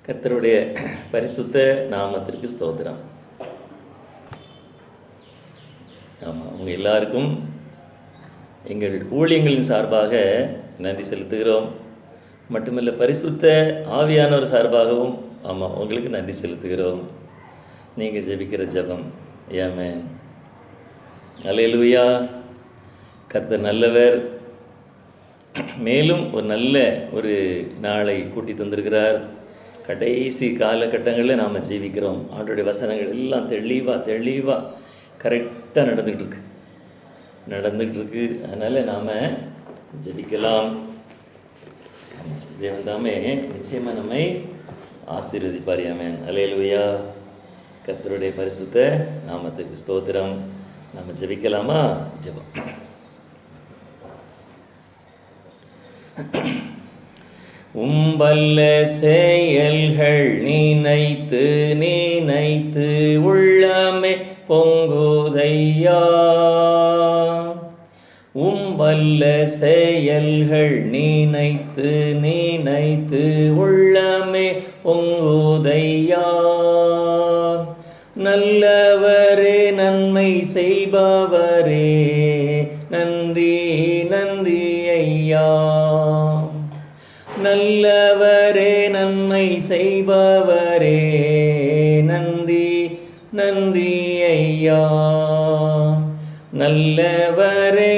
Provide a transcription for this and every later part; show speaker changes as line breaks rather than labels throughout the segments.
கர்த்தருடைய பரிசுத்த நாமத்திற்கு ஸ்தோத்திரம். ஆமாம், உங்கள் எல்லாருக்கும் எங்கள் ஊழியங்களின் சார்பாக நன்றி செலுத்துகிறோம். மட்டுமல்ல, பரிசுத்த ஆவியானவர் சார்பாகவும் ஆமாம் உங்களுக்கு நன்றி செலுத்துகிறோம். நீங்கள் ஜெபிக்கிற ஜெபம் ஆமென். அல்லேலூயா. கர்த்தர் நல்லவர். மேலும் ஒரு நல்ல ஒரு நாளை கூட்டி தந்திருக்கிறார். கடைசி காலகட்டங்களில் நாம் ஜீவிக்கிறோம். ஆண்டோடைய வசனங்கள் எல்லாம் தெளிவாக கரெக்டாக நடந்துகிட்டு இருக்கு. அதனால் நாம் ஜெபிக்கலாம். தேவன் தாமே நிச்சயமாக நம்மை ஆசீர்வதிப்பார். ஆமென். அல்லேலூயா. கர்த்தருடைய பரிசுத்த நாமத்துக்கு ஸ்தோத்திரம். நம்ம ஜெபிக்கலாமா? ஜெபம். உம்பல்ல செயல்கள் நினைத்து உள்ளமே பொங்குதையா. உம்பல்ல செயல்கள் நினைத்து உள்ளமே பொங்குதையா. நல்லவரே, நன்மை செய்பவரே, நன்றி ஐயா. நல்லவரே, நன்மை செய்பவரே, நன்றி ஐயா. நல்லவரே,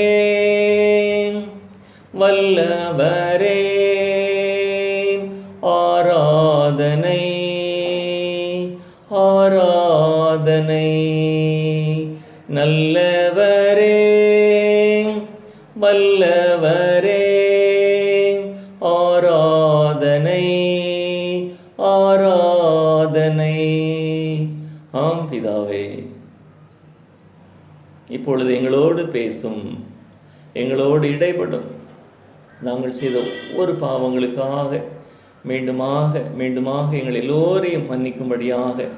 வல்லவரே, ஆராதனை நல்லவரே, வல்லவரே, ஆராதனை. ஆம் பிதாவே, இப்பொழுது எங்களோடு பேசும், எங்களோடு இடைப்படும். நாங்கள் செய்த ஒவ்வொரு பாவங்களுக்காக மீண்டுமாக எங்கள் எல்லோரையும் மன்னிக்கும்படியாக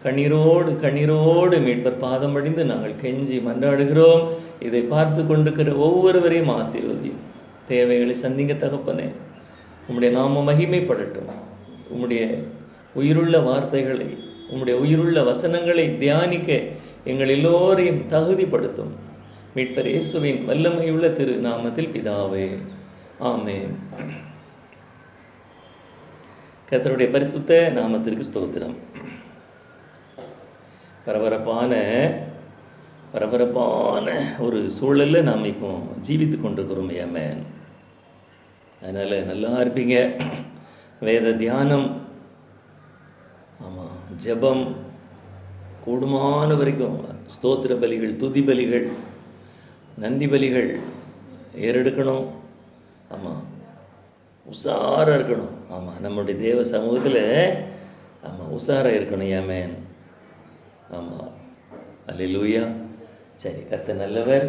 கண்ணீரோடு மீட்பர் பாதம் அடிந்து நாங்கள் கெஞ்சி மன்றாடுகிறோம். இதை பார்த்து கொண்டிருக்கிற ஒவ்வொருவரையும் ஆசீர்வதியும். தேவைகளை சந்திங்க தகப்பனே. உம்முடைய நாம மகிமைப்படட்டும். உம்முடைய உயிருள்ள வார்த்தைகளை, உம்முடைய உயிருள்ள வசனங்களை தியானிக்க எங்கள் எல்லோரையும் தகுதிப்படுத்தும். மீட்பர் இயேசுவின் வல்லமையுள்ள திரு நாமத்தில் பிதாவே, ஆமென். கர்த்தருடைய பரிசுத்த நாமத்திற்கு ஸ்தோத்திரம். பரபரப்பான ஒரு சூழலில் நாம் இப்போ ஜீவித்து கொண்டிருக்கிறோம். ஆமென். அதனால் நல்லா இருப்பீங்க. வேத தியானம், ஆமாம், ஜெபம், கூடுமான வரைக்கும் ஸ்தோத்திர பலிகள், துதி பலிகள், நன்றி பலிகள் ஏறெடுக்கணும். ஆமாம், உஷாராக இருக்கணும். ஆமாம், நம்முடைய தேவ சமூகத்தில் ஆமாம் உஷாராக இருக்கணும். ஆமென். ஆமாம், அல்லேலூயா. சரி, கர்த்தர் நல்லவர்.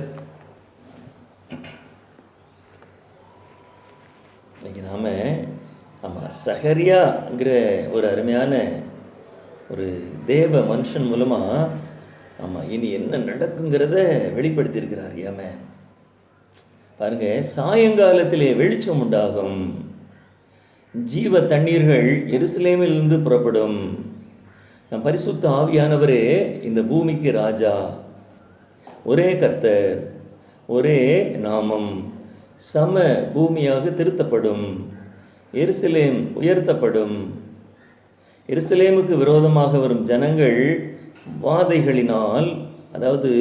இன்னைக்கு நாம் ஆமாம் சகரியாங்கிற ஒரு அருமையான ஒரு தேவ மனுஷன் மூலமாக ஆமாம் இனி என்ன நடக்குங்கிறத வெளிப்படுத்தியிருக்கிறார். ஆமென். பாருங்க, சாயங்காலத்திலே வெளிச்சம் உண்டாகும், ஜீவ தண்ணீர்கள் எருசலேமிலிருந்து புறப்படும். நம் பரிசுத்த ஆவியானவரே இந்த பூமிக்கு ராஜா. ஒரே கர்த்தர், ஒரே நாமம். சம பூமியாக திருத்தப்படும். எருசலேம் உயர்த்தப்படும். எருசலேமுக்கு விரோதமாக வரும் ஜனங்கள் வாதைகளினால், அதாவது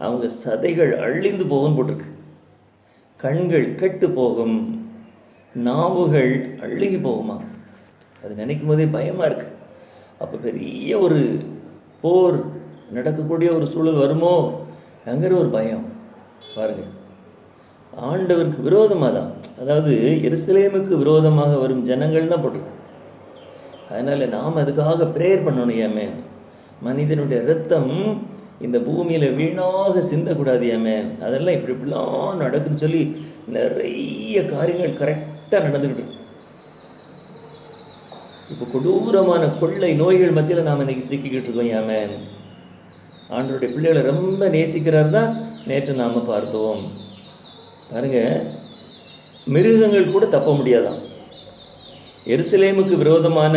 அவங்க சதைகள் அழிந்து போகும் போட்டிருக்கு. கண்கள் கெட்டு போகும், நாவுகள் அழுகி போகுமா. அது நினைக்கும் போதே பயமாக இருக்குது. அப்போ பெரிய ஒரு போர் நடக்கக்கூடிய ஒரு சூழல் வருமோ அங்கிற ஒரு பயம். பாருங்கள், ஆண்டவருக்கு விரோதமாக தான், அதாவது எருசலேமுக்கு விரோதமாக வரும் ஜனங்கள் தான் போட்டிருக்கு. அதனால் நாம் அதுக்காக ப்ரேயர் பண்ணணும். ஆமென். மனிதனுடைய இரத்தம் இந்த பூமியில் வீணாக சிந்தக்கூடாது. ஆமென். அதெல்லாம் இப்படிலாம் நடக்குதுன்னு சொல்லி நிறைய காரியங்கள் கரெக்டாக நடந்துக்கிட்டு இருக்கு. இப்போ கொடூரமான கொள்ளை நோய்கள் மத்தியில் நாம் இன்றைக்கி சிக்கிக்கிட்டு இருக்கோம். ஆமென். ஆண்டவருடைய பிள்ளைகளை ரொம்ப நேசிக்கிறார் தான் நேற்று நாம் பார்த்தோம். பாருங்க, மிருகங்கள் கூட தப்ப முடியாதான். எருசலேமுக்கு விரோதமான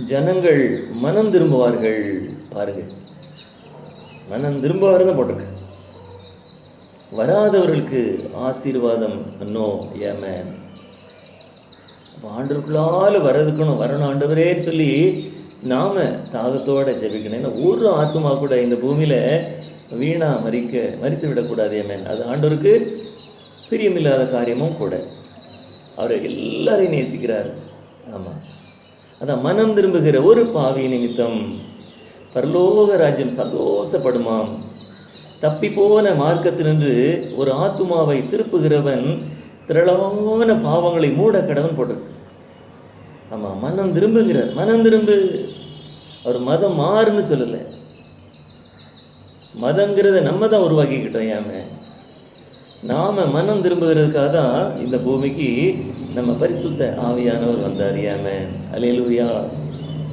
ஜனங்கள் மனம் திரும்புவார்கள். பாருங்க, மனம் திரும்புவார்கள் போட்டிருக்கு. வராதவர்களுக்கு ஆசீர்வாதம் நோ ஏமேன். ஆண்டவருக்குள்ளால் வரணும் ஆண்டவரேன்னு சொல்லி நாம் தாகத்தோடு ஜெபிக்கணும். ஏன்னா ஒரு ஆத்மா கூட இந்த பூமியில் வீணாக மறித்து விடக்கூடாது ஏமேன். அது ஆண்டவருக்கு பிரியமில்லாத காரியமும் கூட. அவர் எல்லாரையும் நேசிக்கிறார். ஆமாம், அதான் மனம் திரும்புகிற ஒரு பாவி நிமித்தம் பரலோக ராஜ்யம் சந்தோஷப்படுமாம். தப்பி போன மார்க்கத்தினின்று ஒரு ஆத்துமாவை திருப்புகிறவன் திரளான பாவங்களை மூட கடவன் போட்டிருக்கு. ஆமாம், மனம் திரும்புகிறார். மனம் திரும்பு. அவர் மதம் மாறுன்னு சொல்லலை. மதங்கிறத நம்ம தான் உருவாக்கிக்கிட்டோம். ஏமே நாம் மனம் திரும்புகிறதுக்காக தான் இந்த பூமிக்கு நம்ம பரிசுத்த ஆவியானவர் வந்தார். ஏமே அல்லேலூயா.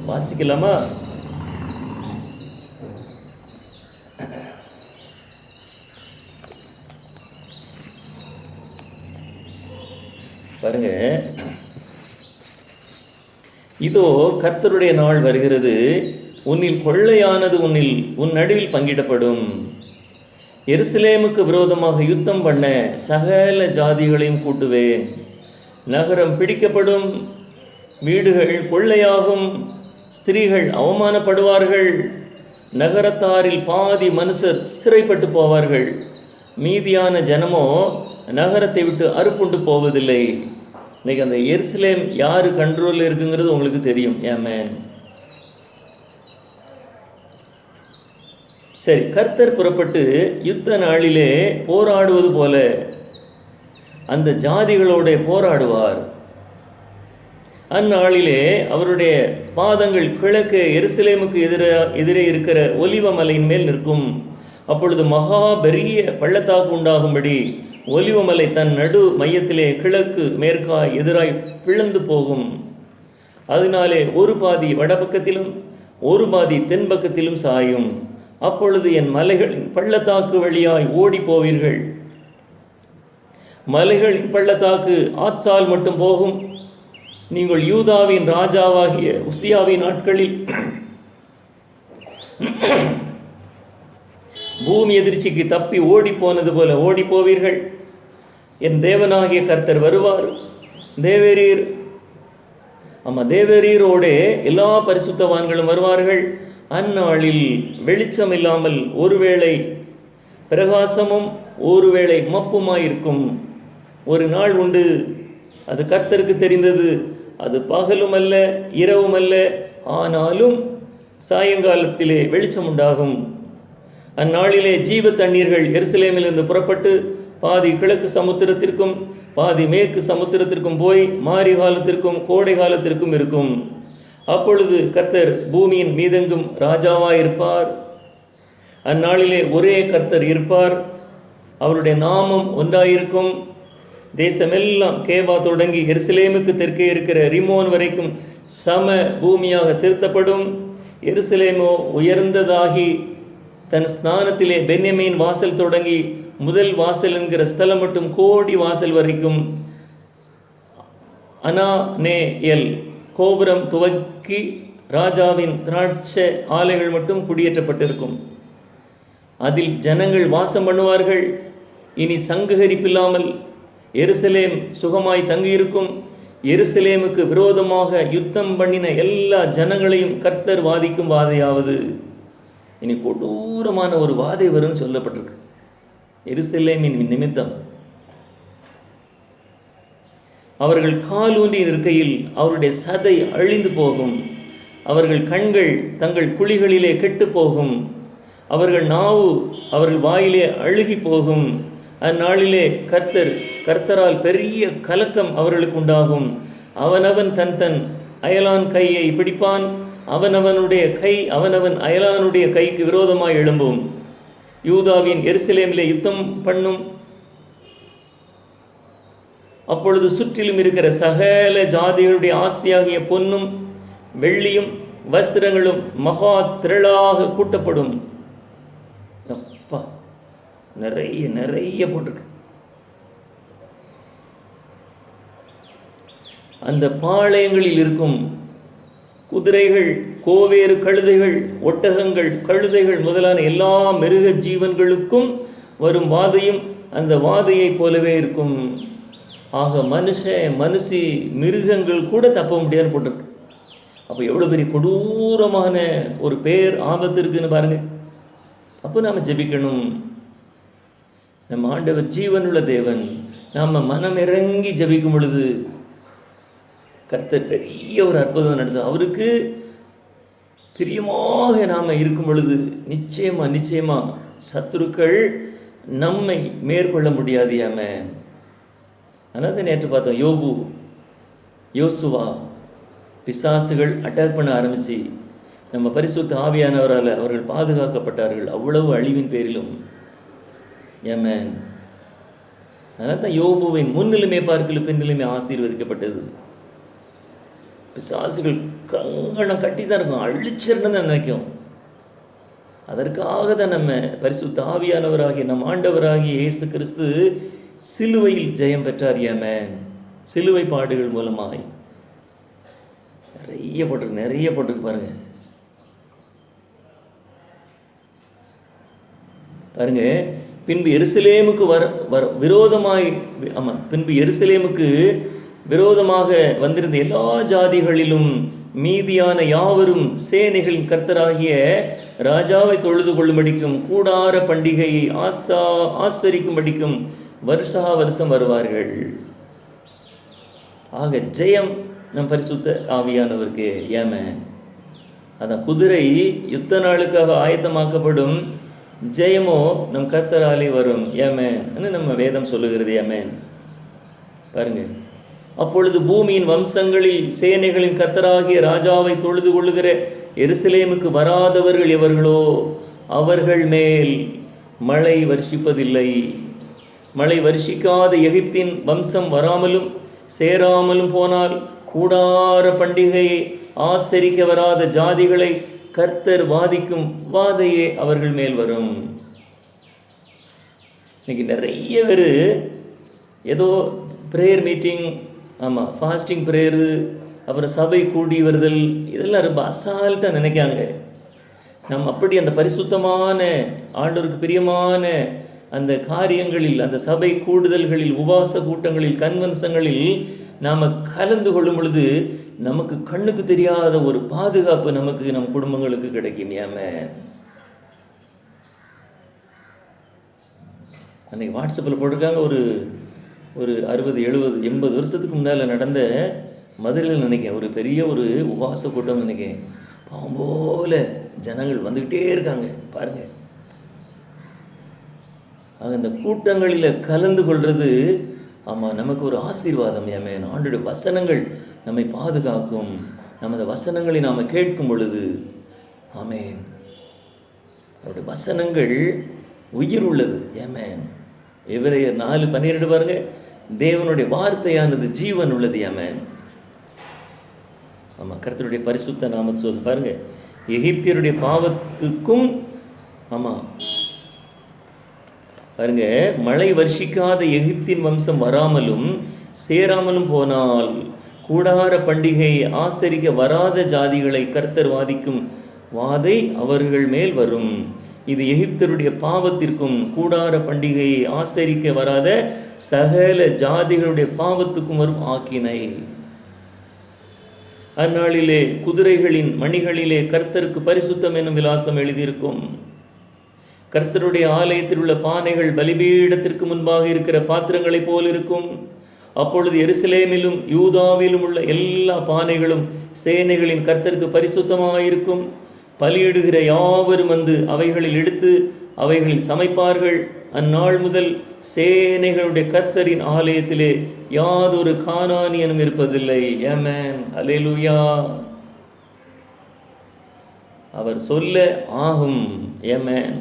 வாசிக்கலாமா? பாருங்க, இதோ கர்த்தருடைய நாள் வருகிறது, உன்னில் கொள்ளையானது உன் நடுவில் பங்கிடப்படும். எருசலேமுக்கு விரோதமாக யுத்தம் பண்ண சகல ஜாதிகளையும் கூட்டுவேன். நகரம் பிடிக்கப்படும், வீடுகள் கொள்ளையாகும், ஸ்திரீகள் அவமானப்படுவார்கள், நகரத்தாரில் பாதி மனுஷர் சிறைப்பட்டு போவார்கள், மீதியான ஜனமோ நகரத்தை விட்டு அறுப்புண்டு போவதில்லை. இன்னைக்கு அந்த எருசலேம் யார் கண்ட்ரோலில் இருக்குங்கிறது உங்களுக்கு தெரியும். ஏமேன். சரி, கர்த்தர் புறப்பட்டு யுத்த நாளிலே போராடுவது போல அந்த ஜாதிகளோட போராடுவார். அந்நாளிலே அவருடைய பாதங்கள் கிழக்கு எருசலேமுக்கு எதிரே இருக்கிற ஒலிவ மலையின் மேல் நிற்கும். அப்பொழுது மகா பெரிய பள்ளத்தாக்கு உண்டாகும்படி ஒலிவமலை தன் நடு மையத்திலே கிழக்கு மேற்காய் எதிராய் பிளந்து போகும். அதனாலே ஒரு பாதி வடபக்கத்திலும் ஒரு பாதி தென்பக்கத்திலும் சாயும். அப்பொழுது என் மலைகளின் பள்ளத்தாக்கு வழியாய் ஓடி போவீர்கள். மலைகளின் பள்ளத்தாக்கு ஆத்சால் மட்டும் போகும். நீங்கள் யூதாவின் ராஜாவாகிய உசியாவின் நாட்களில் பூமி எதிர்ச்சிக்கு தப்பி ஓடி போனது போல ஓடி போவீர்கள். என் தேவனாகிய கர்த்தர் வருவார். தேவரீரோடே எல்லா பரிசுத்தவான்களும் வருவார்கள். அந்நாளில் வெளிச்சம் இல்லாமல் ஒருவேளை பிரகாசமும் ஒருவேளை மப்புமாயிருக்கும். ஒரு நாள் உண்டு, அது கர்த்தருக்கு தெரிந்தது. அது பகலும் அல்ல இரவும் அல்ல, ஆனாலும் சாயங்காலத்திலே வெளிச்சம் உண்டாகும். அந்நாளிலே ஜீவ தண்ணீர்கள் எருசலேமிலிருந்து புறப்பட்டு பாதி கிழக்கு சமுத்திரத்திற்கும் பாதி மேற்கு சமுத்திரத்திற்கும் போய் மாரி காலத்திற்கும் கோடை காலத்திற்கும் இருக்கும். அப்பொழுது கர்த்தர் பூமியின் மீதெங்கும் ராஜாவாயிருப்பார். அந்நாளிலே ஒரே கர்த்தர் இருப்பார், அவருடைய நாமம் ஒன்றாயிருக்கும். தேசமெல்லாம் கேபா தொடங்கி எருசலேமுக்கு தெற்கே இருக்கிற ரிமோன் வரைக்கும் சம பூமியாக திருத்தப்படும். எருசலேமோ உயர்ந்ததாகி தன் ஸ்நானத்திலே பென்யமீன் வாசல் தொடங்கி முதல் வாசல் என்கிற ஸ்தலம் மட்டும் கோடி வாசல் வரைக்கும் அனானேயல் கோபுரம் துவக்கி ராஜாவின் திராட்சை ஆலைகள் மட்டும் குடியேற்றப்பட்டிருக்கும். அதில் ஜனங்கள் வாசம் பண்ணுவார்கள். இனி சங்ககரிப்பில்லாமல் எருசலேம் சுகமாய் தங்கியிருக்கும். எருசலேமுக்கு விரோதமாக யுத்தம் பண்ணின எல்லா ஜனங்களையும் கர்த்தர் வாதிக்கும் வாதையாவது. இனி கொடூரமான ஒரு வாதை வரும் சொல்லப்பட்டிருக்கு. எருசலேமின் நிமித்தம் அவர்கள் காலூன்றி இருக்கையில் அவருடைய சதை அழிந்து போகும். அவர்கள் கண்கள் தங்கள் குழிகளிலே கெட்டு போகும். அவர்கள் நாவு அவர்கள் வாயிலே அழுகி போகும். அந்நாளிலே கர்த்தரால் பெரிய கலக்கம் அவர்களுக்கு உண்டாகும். அவனவன் தன் அயலான் கையை பிடிப்பான். அவனவனுடைய கை அவனவன் அயலானுடைய கைக்கு விரோதமாய் எழும்பும். யூதாவின் எருசலேமிலே யுத்தம் பண்ணும். அப்பொழுது சுற்றிலும் இருக்கிற சகல ஜாதிகளுடைய ஆஸ்தியாகிய பொன்னும் வெள்ளியும் வஸ்திரங்களும் மகா திரளாக கூட்டப்படும். அப்பா, நிறைய போட்டிருக்கு. அந்த பாளையங்களில் இருக்கும் குதிரைகள், கோவேறு கழுதைகள், ஒட்டகங்கள், கழுதைகள் முதலான எல்லா மிருக ஜீவன்களுக்கும் வரும் வாதையும் அந்த வாதையை போலவே இருக்கும். ஆக மனுஷி மிருகங்கள் கூட தப்ப முடியாதுன்னு போட்டிருக்கு. அப்போ எவ்வளோ பெரிய கொடூரமான ஒரு பேர் ஆபத்து இருக்குன்னு பாருங்கள். அப்போ நாம் ஜெபிக்கணும். நம்ம ஆண்டவர் ஜீவனுள்ள தேவன். நாம் மனம் இறங்கி ஜெபிக்கும் பொழுது கர்த்தர் பெரிய ஒரு அற்புதம் நடந்தது. அவருக்கு பிரியமாக நாம் இருக்கும் பொழுது நிச்சயமாக சத்துருக்கள் நம்மை மேற்கொள்ள முடியாது. ஆமென். அதனால நேற்று பார்த்தோம், யோசுவா பிசாசுகள் அட்டாக் பண்ண ஆரம்பித்து நம்ம பரிசுத்த ஆவியானவரால் அவர்கள் பாதுகாக்கப்பட்டார்கள், அவ்வளவு அழிவின் பேரிலும். ஆமென். அதனால தான் யோபுவின் முன்னிலுமே பார்க்கல பின்னிலுமே ஆசீர்வதிக்கப்பட்டது. பிசாசுகள் கங்கணம் கட்டி தான் இருக்கும், அழிச்சிருன்னு தான் நினைக்கும். அதற்காக தான் நம்ம பரிசுத்த ஆவியானவராகிய நம் ஆண்டவராகிய இயேசு கிறிஸ்து சிலுவையில் ஜெயம் பெற்றார். ஆமென். சிலுவை பாடுகள் மூலமாய் நிறைய போட்டிருக்கு பாருங்க. பின்பு எருசலேமுக்கு விரோதமாக வந்திருந்த எல்லா ஜாதிகளிலும் மீதியான யாவரும் சேனைகளின் கர்த்தராகிய ராஜாவை தொழுது கொள்ளும்படிக்கும் கூடார பண்டிகையை ஆசரிக்கும்படிக்கும் வருஷா வருஷம் வருவார்கள். ஆக ஜெயம் நம் பரிசுத்த ஆவியானவருக்கு. ஆமென். அதான் குதிரை யுத்த நாளுக்காக ஆயத்தமாக்கப்படும், ஜெயமோ நம் கர்த்தராலே வரும். ஆமென் நம்ம வேதம் சொல்லுகிறது. ஆமென். பாருங்க, அப்பொழுது பூமியின் வம்சங்களில் சேனைகளின் கர்த்தராகிய ராஜாவை தொழுது கொள்ளுகிற எருசலேமுக்கு வராதவர்கள் எவர்களோ அவர்கள் மேல் மழை வருஷிப்பதில்லை. மழை வருஷிக்காத எகிப்தின் வம்சம் வராமலும் சேராமலும் போனால் கூடார பண்டிகையை ஆசரிக்க வராத ஜாதிகளை கர்த்தர் வாதிக்கும் வாதையே அவர்கள் மேல் வரும். இன்னைக்கு நிறைய பேர் ஏதோ ப்ரேயர் மீட்டிங், ஃபாஸ்டிங் ப்ரேயரு, அப்புறம் சபை கூடி வருதல், இதெல்லாம் ரொம்ப அசால்ட்டாக நினைக்காங்க. நம்ம அப்படி அந்த பரிசுத்தமான ஆண்டவருக்கு பிரியமான அந்த காரியங்களில், அந்த சபை கூடுதல்களில், உபவாச கூட்டங்களில், கன்வென்ஷன்களில் நாம் கலந்து கொள்ளும் பொழுது நமக்கு கண்ணுக்கு தெரியாத ஒரு பாதுகாப்பு நமக்கு நம் குடும்பங்களுக்கு கிடைக்கும். ஆமென். அன்றைக்கி வாட்ஸ்அப்பில் போட்டிருக்காங்க, ஒரு 60, 70, 80 வருஷத்துக்கு முன்னால் நடந்த மதுரையில் நினைக்கிறேன் ஒரு பெரிய ஒரு உபவாச கூட்டம் நினைக்கிறேன். பாம்போல ஜனங்கள் வந்துக்கிட்டே இருக்காங்க பாருங்கள். ஆக இந்த கூட்டங்களில் கலந்து கொள்வது நமக்கு ஒரு ஆசீர்வாதம். ஆமென். ஆண்டோட வசனங்கள் நம்மை பாதுகாக்கும். நமது வசனங்களை நாம் கேட்கும் பொழுது ஆமென், அவருடைய வசனங்கள் உயிர் உள்ளது. ஆமென். எபிரேயர் 4:12 பாருங்க, தேவனுடைய வார்த்தையானது ஜீவன் உள்ளது. ஆமென். கர்த்தருடைய பரிசுத்த நாமத்தை சொல்லு பாருங்க. எகிப்தியருடைய பாவத்துக்கும் பாருங்க, மழை வருஷிக்காத எகிப்தின் வம்சம் வராமலும் சேராமலும் போனால் கூடார பண்டிகை ஆசரிக்க வராத ஜாதிகளை கர்த்தர் வாதிக்கும் வாதை அவர்கள் மேல் வரும். இது எகிப்தருடைய பாவத்திற்கும் கூடார பண்டிகையை ஆசரிக்க வராத சகல ஜாதிகளுடைய பாவத்துக்கும் வரும் ஆக்கினை. அந்நாளிலே குதிரைகளின் மணிகளிலே கர்த்தருக்கு பரிசுத்தம் என்னும் விலாசம் எழுதியிருக்கும். கர்த்தருடைய ஆலயத்தில் உள்ள பானைகள் பலிபீடத்திற்கு முன்பாக இருக்கிற பாத்திரங்களைப் போல் இருக்கும். அப்பொழுது எருசலேமிலும் யூதாவிலும் உள்ள எல்லா பானைகளும் சேனைகளின் கர்த்தருக்கு பரிசுத்தமாயிருக்கும். பலியிடுகிற யாவரும் வந்து அவைகளில் எடுத்து அவைகளில் சமைப்பார்கள். அந்நாள் முதல் சேனைகளுடைய கர்த்தரின் ஆலயத்திலே யாதொரு கானானியனும் இருப்பதில்லை. ஆமென். அல்லேலூயா. அவர் சொல்ல ஆகும். ஆமென்.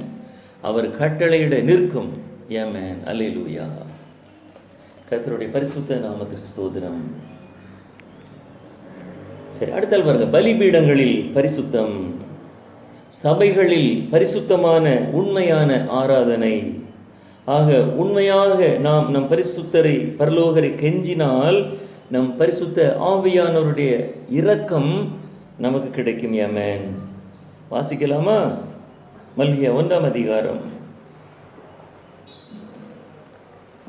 அவர் கட்டளையிட நிற்கும். ஆமென். அல்லேலூயா. கர்த்தருடைய பரிசுத்த நாமத்திற்கு ஸ்தோத்திரம். சரி, அடுத்த பாருங்க, பலிபீடங்களில் பரிசுத்தம், சபைகளில் பரிசுத்தமான உண்மையான ஆராதனை. ஆக உண்மையாக நாம் நம் பரிசுத்தரை பரலோகரை கெஞ்சினால் நம் பரிசுத்த ஆவியானவருடைய இரக்கம் நமக்கு கிடைக்கும். ஆமென். வாசிக்கலாமா? மல்கியா 1ஆம் அதிகாரம்,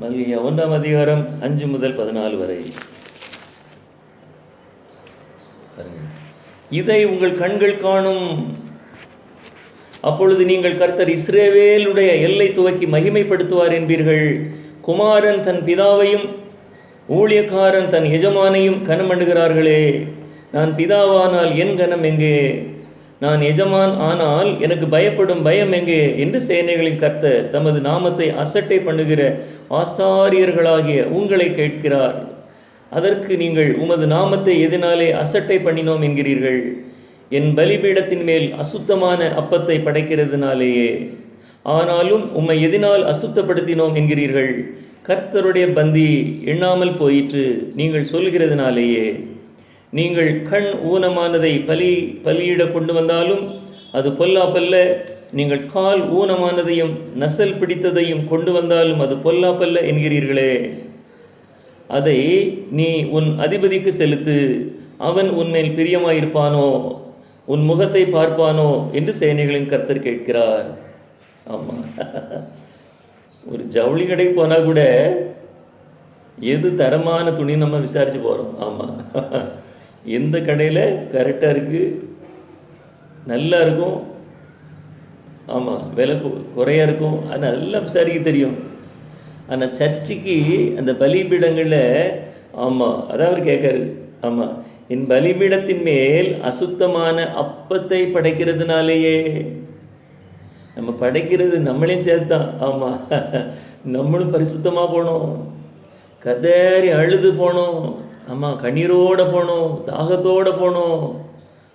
மல்கியா 1ஆம் அதிகாரம் 5 முதல் 14 வரை. இதை உங்கள் கண்கள் காணும். அப்பொழுது நீங்கள் கர்த்தர் இஸ்ரவேலுடைய எல்லை துவக்கி மகிமைப்படுத்துவார் என்பீர்கள். குமாரன் தன் பிதாவையும் ஊழியக்காரன் தன் எஜமானையும் கனம் பண்ணுகிறார்களே. நான் பிதாவானால் என் கனம் எங்கே? நான் எஜமான் ஆனால் எனக்கு பயப்படும் பயம் எங்கே? என்று சேனைகளின் கர்த்தர் தமது நாமத்தை அசட்டை பண்ணுகிற ஆசாரியர்களாகிய உங்களை கேட்கிறார். அதற்கு நீங்கள் உமது நாமத்தை எதனாலே அசட்டை பண்ணினோம் என்கிறீர்கள்? என் பலிபீடத்தின் மேல் அசுத்தமான அப்பத்தை படைக்கிறதுனாலேயே. ஆனாலும் உம்மை எதனால் அசுத்தப்படுத்தினோம் என்கிறீர்கள்? கர்த்தருடைய பந்தி எண்ணாமல் போயிற்று நீங்கள் சொல்கிறதுனாலேயே. நீங்கள் கண் ஊனமானதை பலியிட கொண்டு வந்தாலும் அது பொல்லாப்பல்ல. நீங்கள் கால் ஊனமானதையும் நசல் பிடித்ததையும் கொண்டு வந்தாலும் அது பொல்லாப்பல்ல என்கிறீர்களே. அதை நீ உன் அதிபதிக்கு செலுத்து, அவன் உன்மேல் பிரியமாயிருப்பானோ, உன் முகத்தை பார்ப்பானோ என்று சேனைகளின் கர்த்தர் கேட்கிறார். ஆமாம், ஒரு ஜவுளி கடைக்கு போனால் கூட எது தரமான துணி நம்ம விசாரித்து போகிறோம். ஆமாம், எந்த கடையில் கரெக்டாக இருக்குது, நல்லா இருக்கும், ஆமாம் விலை குறையாக இருக்கும், அது நல்லா விசாரிக்க தெரியும். ஆனால் சர்ச்சுக்கு அந்த பலிபீடங்களில், ஆமாம் அதான் அவர் கேட்காரு. ஆமாம், என் பலிபீடத்தின் மேல் அசுத்தமான அப்பத்தை படைக்கிறதுனாலேயே. நம்ம படைக்கிறது நம்மளையும் சேர்த்தான். ஆமாம், நம்மளும் பரிசுத்தமாக போனோம், கதறி அழுது போனோம், ஆமாம் கண்ணீரோடு போனோம், தாகத்தோடு போனோம்,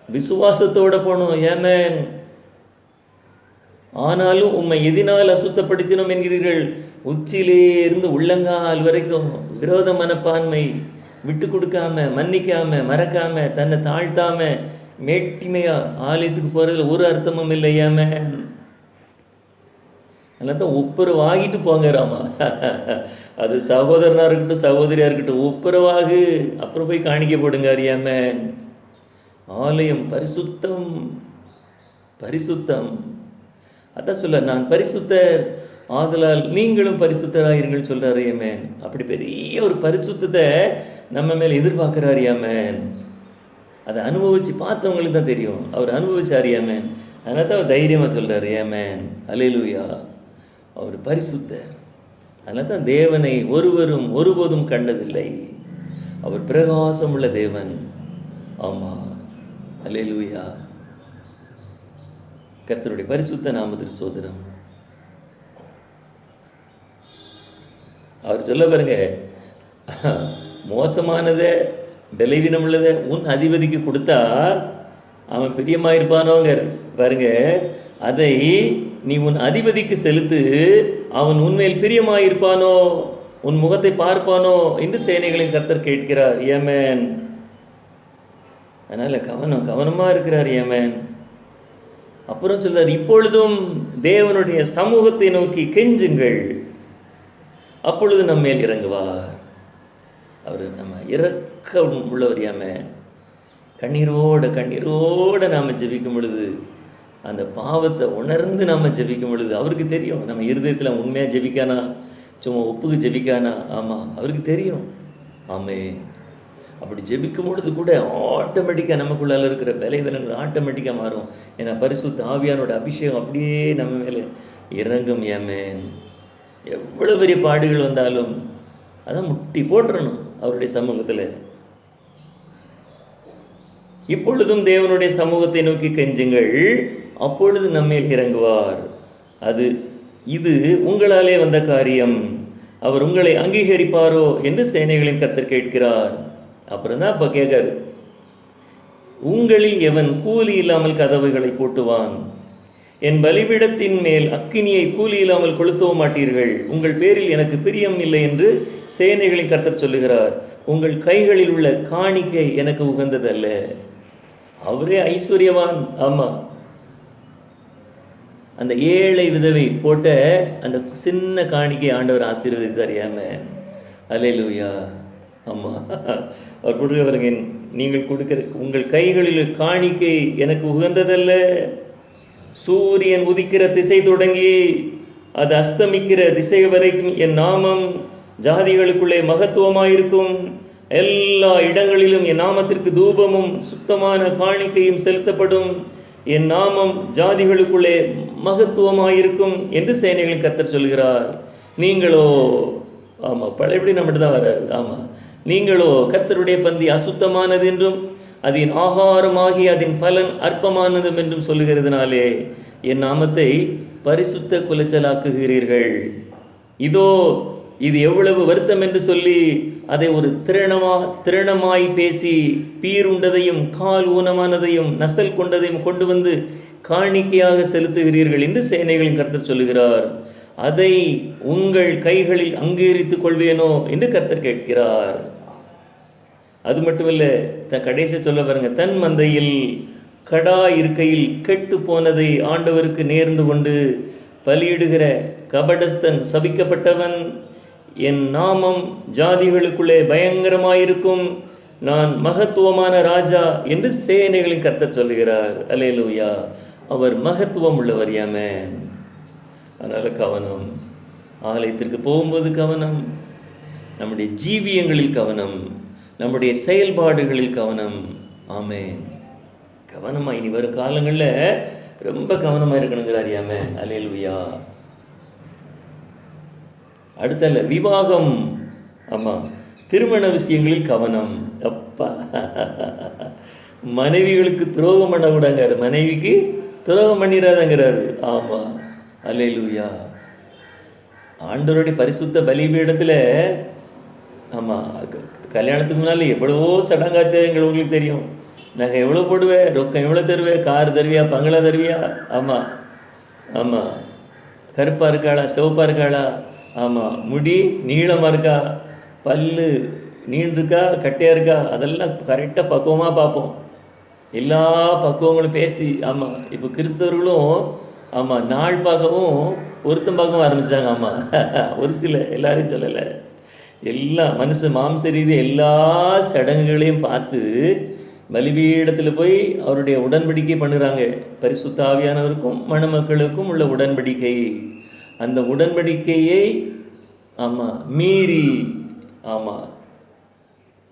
விசுவாசத்தோடு போனோம். ஏமேன். ஆனாலும் உம்மை எதினால் அசுத்தப்படுத்தினோம் என்கிறீர்கள்? உச்சியிலேருந்து உள்ளங்கால் வரைக்கும் விரோத மனப்பான்மை, விட்டு கொடுக்காம, மன்னிக்காம, மறக்காம, தன்னை தாழ்த்தாம, மேட்டிமையா ஆலயத்துக்கு போகிறதுல ஒரு அர்த்தமும் இல்லையாம. அதனால தான் ஒப்புரவாகிட்டு போங்கிறாமா. அது சகோதரனாக இருக்கட்டும் சகோதரியாக இருக்கட்டும், ஒப்புரவாகு, அப்புறம் போய் காணிக்க போடுங்க. அறியாம ஆலயம் பரிசுத்தம், பரிசுத்தம். அதான் சொல்ல, நான் பரிசுத்தர் ஆதலால் நீங்களும் பரிசுத்தராயிருங்கள் சொல்கிறார். ஏமேன். அப்படி பெரிய ஒரு பரிசுத்தத்தை நம்ம மேலே எதிர்பார்க்குறார். ஏமேன். அதை அனுபவித்து பார்த்தவங்களுக்கு தான் தெரியும். அவர் அனுபவிச்சார். ஏமேன். அதனால தான் அவர் தைரியமாக சொல்கிறார். ஏமேன். அல்லேலூயா. அவர் பரிசுத்தர். அதனால தான் தேவனை ஒருவரும் ஒருபோதும் கண்டதில்லை. அவர் பிரகாசம் உள்ள தேவன். ஆமாம், அல்லேலூயா. கர்த்தருடைய பரிசுத்த நாமத்திற்கு ஸ்தோத்திரம். அவர் சொல்ல பாருங்க, மோசமானதை பலவீனம் உள்ளதை உன் அதிபதிக்கு கொடுத்தா அவன் பிரியமாயிருப்பானோங்க. பாருங்க, அதை நீ உன் அதிபதிக்கு செலுத்து, அவன் உன்மேல் பிரியமாயிருப்பானோ, உன் முகத்தை பார்ப்பானோ என்று சேனைகளின் கர்த்தர் கேட்கிறார். ஏமேன். அதனால் கவனமாக இருக்கிறார். ஏமேன். அப்புறம் சொல்றார், இப்பொழுதும் தேவனுடைய சமூகத்தை நோக்கி கெஞ்சுங்கள், அப்பொழுது நம்ம மேல் இறங்குவார். அவர் நம்ம இறக்கம் உள்ளவர். ஏமேன். கண்ணீரோடு நாம் ஜெபிக்கும் பொழுது, அந்த பாவத்தை உணர்ந்து நாம் ஜெபிக்கும் பொழுது அவருக்கு தெரியும் நம்ம இருதயத்தில் உண்மையாக ஜெபிக்கானா, சும்மா ஒப்புக்கு ஜெபிக்கானா. ஆமாம், அவருக்கு தெரியும். ஆமென். அப்படி ஜெபிக்கும் பொழுது கூட ஆட்டோமேட்டிக்காக நமக்குள்ளால் இருக்கிற பலவீனங்கள் ஆட்டோமேட்டிக்காக மாறும். ஏன்னா பரிசுத்த ஆவியானோட அபிஷேகம் அப்படியே நம்ம மேலே இறங்கும். ஏமேன். எவ்வளோ பெரிய பாடுகள் வந்தாலும் அதான் முட்டி போட்டுறணும் அவருடைய சமூகத்தில். இப்பொழுதும் தேவனுடைய சமூகத்தை நோக்கி கெஞ்சுங்கள், அப்பொழுது நம்மேல் இறங்குவார். இது உங்களாலே வந்த காரியம், அவர் உங்களை அங்கீகரிப்பாரோ என்று சேனைகளின் கர்த்தர் கேட்கிறார். அப்புறம் தான் அப்போ கேட்காரு, உங்களில் எவன் கூலி இல்லாமல் கதவுகளை போட்டுவான்? என் பலிபீடத்தின் மேல் அக்கினியை கூலி இல்லாமல் கொளுத்தவும் மாட்டீர்கள். உங்கள் பேரில் எனக்கு பிரியம் இல்லை என்று சேனைகளின் கர்த்தர் சொல்லுகிறார். உங்கள் கைகளில் உள்ள காணிக்கை எனக்கு உகந்ததல்ல. அவரே ஐஸ்வர்யவான். ஆமாம், அந்த ஏழை விதவை போட்ட அந்த சின்ன காணிக்கை ஆண்டவர் ஆசீர்வதித்தார். ஏமேன். அல்லேலூயா. ஆமாம், அவர் கொடுக்க பாருங்க, நீங்கள் கொடுக்கிற உங்கள் கைகளில் காணிக்கை எனக்கு உகந்ததல்ல. சூரியன் உதிக்கிற திசை தொடங்கி அது அஸ்தமிக்கிற திசை வரைக்கும் என் நாமம் ஜாதிகளுக்குள்ளே மகத்துவமாயிருக்கும். எல்லா இடங்களிலும் என் நாமத்திற்கு தூபமும் சுத்தமான காணிக்கையும் செலுத்தப்படும். என் நாமம் ஜாதிகளுக்குள்ளே மகத்துவமாயிருக்கும் என்று சேனைகளின் கர்த்தர் சொல்கிறார். நீங்களோ, ஆமாம், பழையபடி நம்மகிட்ட தான் வராது. ஆமாம், நீங்களோ கர்த்தருடைய பந்தி அசுத்தமானது என்றும் அதன் ஆகாரமாகி அதன் பலன் அற்பமானதும் என்றும் சொல்லுகிறதுனாலே என் நாமத்தை பரிசுத்த குலைச்சலாக்குகிறீர்கள். இதோ இது எவ்வளவு வருத்தம் என்று சொல்லி அதை ஒரு திரணமாய் பேசி பீருண்டதையும் கால் ஊனமானதையும் நசல் கொண்டதையும் கொண்டு வந்து காணிக்கையாக செலுத்துகிறீர்கள் என்று சேனைகளின் கர்த்தர் சொல்லுகிறார். அதை உங்கள் கைகளில் அங்கீகரித்துக் கொள்வேனோ என்று கர்த்தர் கேட்கிறார். அது மட்டுமில்லை, கடைசி சொல்ல பாருங்க, தன் மந்தையில் கடா இருக்கையில் கெட்டு போனதை ஆண்டவருக்கு நேர்ந்து கொண்டு பலியிடுகிற கபடஸ்தன் சபிக்கப்பட்டவன். என் நாமம் ஜாதிகளுக்குள்ளே பயங்கரமாயிருக்கும். நான் மகத்துவமான ராஜா என்று சேனைகளின் கர்த்தர் சொல்லுகிறார். அல்லேலூயா. அவர் மகத்துவம் உள்ளவர். ஆமென். அதனால் கவனம். ஆலயத்திற்கு போகும்போது கவனம், நம்முடைய ஜீவியங்களில் கவனம், நம்முடைய செயல்பாடுகளில் கவனம். ஆமென். கவனமாக இனி வரும் காலங்களில் ரொம்ப கவனமாக இருக்கணுங்கிறார். ஆமென். அல்லேலூயா. அடுத்தல்ல விவாகம். ஆமாம், திருமண விஷயங்களில் கவனம். அப்பா, மனைவிகளுக்கு துரோகம் பண்ண கூடாங்கிறாரு, மனைவிக்கு துரோகம் பண்ணிடாதங்கிறாரு. ஆமாம், அல்லேலூயா. ஆண்டவருடைய பரிசுத்த பலிபீடத்தில், ஆமாம், கல்யாணத்துக்கு முன்னால் எவ்வளவோ சடங்காச்சாரங்கள் உங்களுக்கு தெரியும். நாங்கள் எவ்வளோ போடுவேன், ரொக்கம் எவ்வளோ தருவேன், கார் தருவியா, பங்களா தருவியா, ஆமாம் ஆமாம், கருப்பாக இருக்காளா, சிவப்பாக இருக்காளா, ஆமாம், முடி நீளமாக இருக்கா, பல்லு நீண்டிருக்கா, கட்டையாக இருக்கா, அதெல்லாம் கரெக்டாக பக்குவமாக பார்ப்போம். எல்லா பக்குவங்களும் பேசி. ஆமாம், இப்போ கிறிஸ்தவர்களும் ஆமாம் நாள் பார்க்கவும் பொருத்தம் பார்க்கவும் ஆரம்பிச்சிட்டாங்க. ஆமாம், ஒரு சில, எல்லாரையும் சொல்லலை, எல்லா மனுஷ மாம்ச ரீதி எல்லா சடங்குகளையும் பார்த்து பலிபீடத்தில் போய் அவருடைய உடன்படிக்கை பண்ணுறாங்க. பரிசுத்த ஆவியானவருக்கும் மணமக்களுக்கும் உள்ள உடன்படிக்கை. அந்த உடன்படிக்கையை ஆமாம் மீறி ஆமாம்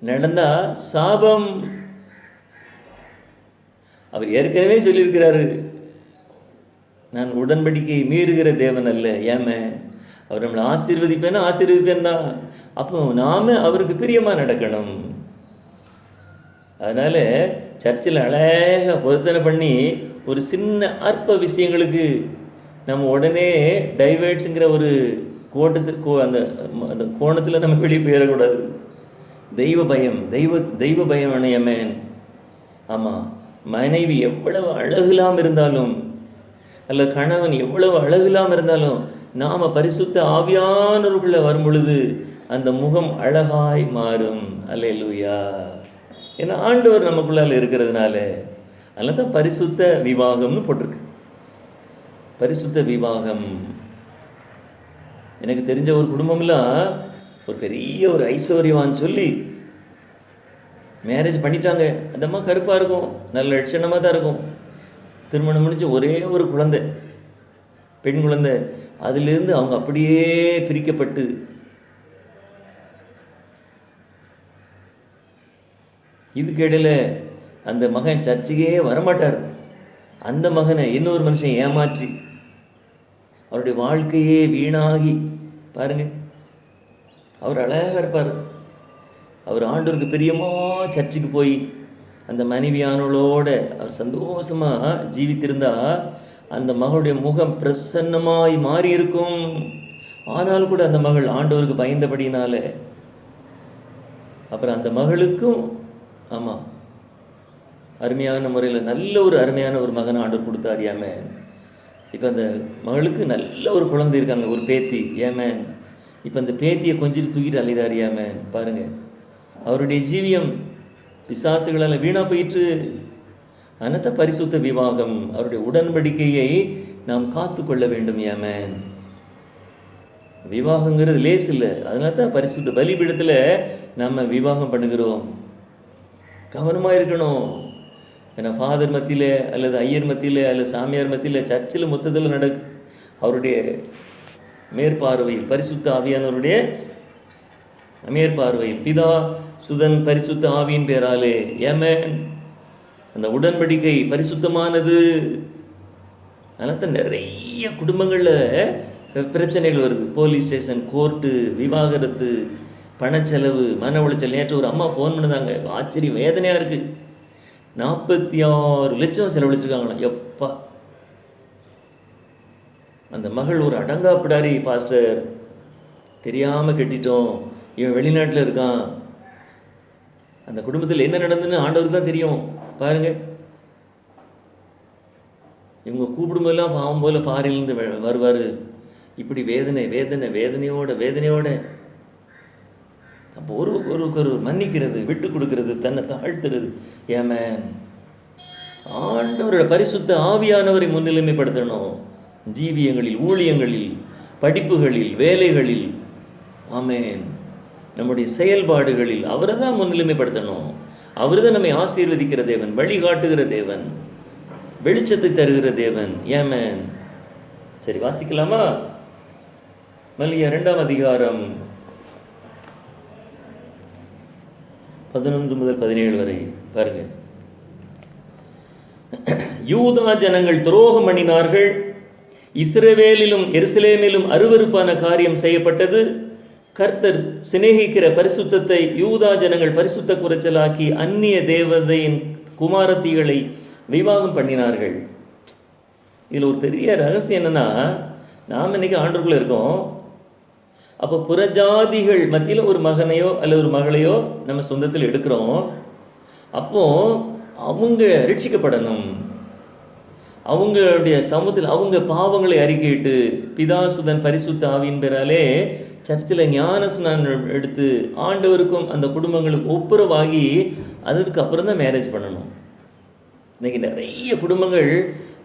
நடந்தால் சாபம். அவர் ஏற்கனவே சொல்லியிருக்கிறாரு, நான் உடன்படிக்கையை மீறுகிற தேவன் அல்ல. ஏமே, அவர் நம்மளை ஆசீர்வதிப்பேன் தான். அப்போ நாம் அவருக்கு பிரியமாக நடக்கணும். அதனால் சர்ச்சில் அழகாக பொருத்தனை பண்ணி ஒரு சின்ன அற்ப விஷயங்களுக்கு நம்ம உடனே டைவர்ட்ஸுங்கிற ஒரு அந்த கோணத்தில் நம்ம வெளியே போயிடக்கூடாது. தெய்வ பயம் அணையமேன். ஆமாம், மனைவி எவ்வளவு அழகுலாம் இருந்தாலும் அல்ல கணவன் எவ்வளவு அழகுலாம் இருந்தாலும் நாம் பரிசுத்த ஆவியானவருக்குள்ளே வரும் பொழுது அந்த முகம் அழகாய் மாறும். அல்லேலூயா. ஏன்னா ஆண்டவர் நமக்குள்ளால் இருக்கிறதுனால. அதனால தான் பரிசுத்த விவாகம்னு போட்டிருக்கு. பரிசுத்த விவாகம். எனக்கு தெரிஞ்ச ஒரு குடும்பம்லாம் ஒரு பெரிய ஒரு ஐஸ்வர்யவான்னு சொல்லி மேரேஜ் பண்ணிட்டாங்க. அந்த அம்மா கருப்பாக இருக்கும், நல்ல லட்சணமாக தான் இருக்கும். திருமணம் முடிஞ்சு ஒரே ஒரு குழந்தை, பெண் குழந்தை. அதிலிருந்து அவங்க அப்படியே பிரிக்கப்பட்டு இதுக்கிடையில் அந்த மகன் சர்ச்சுக்கே வரமாட்டார். அந்த மகனை இன்னொரு மனுஷன் ஏமாற்றி அவருடைய வாழ்க்கையே வீணாகி பாருங்க. அவர் அழகாக இருப்பார். அவர் ஆண்டவருக்கு பிரியமாக சர்ச்சுக்கு போய் அந்த மனைவியானவளோட அவர் சந்தோஷமாக ஜீவித்திருந்தால் அந்த மகளுடைய முகம் பிரசன்னமாய் மாறி இருக்கும். ஆனாலும் கூட அந்த மகள் ஆண்டவருக்கு பயந்தபடினால அப்புறம் அந்த மகளுக்கும் ஆமாம் அருமையான முறையில் நல்ல ஒரு அருமையான ஒரு மகனை ஆண்டவர் கொடுத்தார். ஏமேன். இப்போ அந்த மகளுக்கு நல்ல ஒரு குழந்தை இருக்காங்க, ஒரு பேத்தி. ஏமேன். இப்போ அந்த பேத்தியை கொஞ்சம் தூக்கிட்டு அலைதார். ஏமேன். பாருங்கள், அவருடைய ஜீவியம் பிசாசுகளால் வீணாக போயிற்று. அனத்த பரிசுத்த விவாகம், அவருடைய உடன்படிக்கையை நாம் காத்து கொள்ள வேண்டும். ஏமேன். விவாகங்கிறது லேஸ் இல்லை. அதனால தான் பரிசுத்த பலிபீடத்தில் நம்ம விவாகம் பண்ணுகிறோம். கவனமாக இருக்கணும். ஏன்னா ஃபாதர் மத்தியில் அல்லது ஐயர் மத்தியில் அல்லது சாமியார் மத்தியில் சர்ச்சில் மொத்தத்தில் அவருடைய மேற்பார்வையில், பரிசுத்த ஆவியானவருடைய மேற்பார்வையில், பிதா சுதன் பரிசுத்த ஆவியின் பேராலே, ஏமேன், அந்த உடன்படிக்கை பரிசுத்தமானது. அதனால தான் நிறைய குடும்பங்களில் பிரச்சனைகள் வருது. போலீஸ் ஸ்டேஷன், கோர்ட்டு, விவாகரத்து, பணச்செலவு, மன உளைச்சல். நேற்று ஒரு அம்மா ஃபோன் பண்ணுதாங்க, ஆச்சரியம், வேதனையாக இருக்குது. 46 லட்சம் செலவழிச்சிருக்காங்களாம். எப்பா! அந்த மகள் ஒரு அடங்காப்பிடாரி, பாஸ்டர், தெரியாமல் கட்டிட்டோம், இவன் வெளிநாட்டில் இருக்கான். அந்த குடும்பத்தில் என்ன நடந்துன்னு ஆண்டவருக்கு தான் தெரியும். பாருங்கள், இவங்க கூப்பிடும்போதெல்லாம் பாவம் போல் ஃபாரின்லேருந்து வருவார். இப்படி வேதனை வேதனை வேதனையோட அப்போ ஒருவருக்கு மன்னிக்கிறது, விட்டு கொடுக்கறது, தன்னை தாழ்த்துறது. ஏமேன், ஆண்டவரோட பரிசுத்த ஆவியானவரை முன்னிலைமைப்படுத்தணும். ஜீவியங்களில், ஊழியங்களில், படிப்புகளில், வேலைகளில், ஆமேன், நம்முடைய செயல்பாடுகளில் அவரை தான் முன்னிலைமைப்படுத்தணும். அவர் தான் நம்மை ஆசீர்வதிக்கிற தேவன், வழிகாட்டுகிற தேவன், வெளிச்சத்தை தருகிற தேவன். ஏமேன். சரி, வாசிக்கலாமா? மல்கியா 2ஆம் அதிகாரம் 11 முதல் 17 வரை பாருங்க. யூதா ஜனங்கள் துரோகம் பண்ணினார்கள், இஸ்ரவேலிலும் எருசலேமிலும் அருவருப்பான காரியம் செய்யப்பட்டது. கர்த்தர் சிநேகிக்கிற பரிசுத்தத்தை யூதா ஜனங்கள் பரிசுத்த குறைச்சலாக்கி அந்நிய தேவதையின் குமாரத்திகளை விவாகம் பண்ணினார்கள். இதில் ஒரு பெரிய ரகசியம் என்னன்னா, நாம் இன்னைக்கு ஆண்டவருக்குள்ள இருக்கோம். அப்போ புறஜாதிகள் மத்தியில் ஒரு மகனையோ அல்லது ஒரு மகளையோ நம்ம சொந்தத்தில் எடுக்கிறோம். அப்போ அவங்க ரட்சிக்கப்படணும். அவங்களுடைய சமூகத்தில் அவங்க பாவங்களை அறிக்கையிட்டு பிதாசுதன் பரிசுத்த ஆவியின் பேராலே சர்ச்சில் ஞான ஸ்நானம் எடுத்து ஆண்டவருக்கும் அந்த குடும்பங்களுக்கும் ஒப்புரவாகி அதுக்கு அப்புறம் தான் மேரேஜ் பண்ணணும். இன்றைக்கி நிறைய குடும்பங்கள்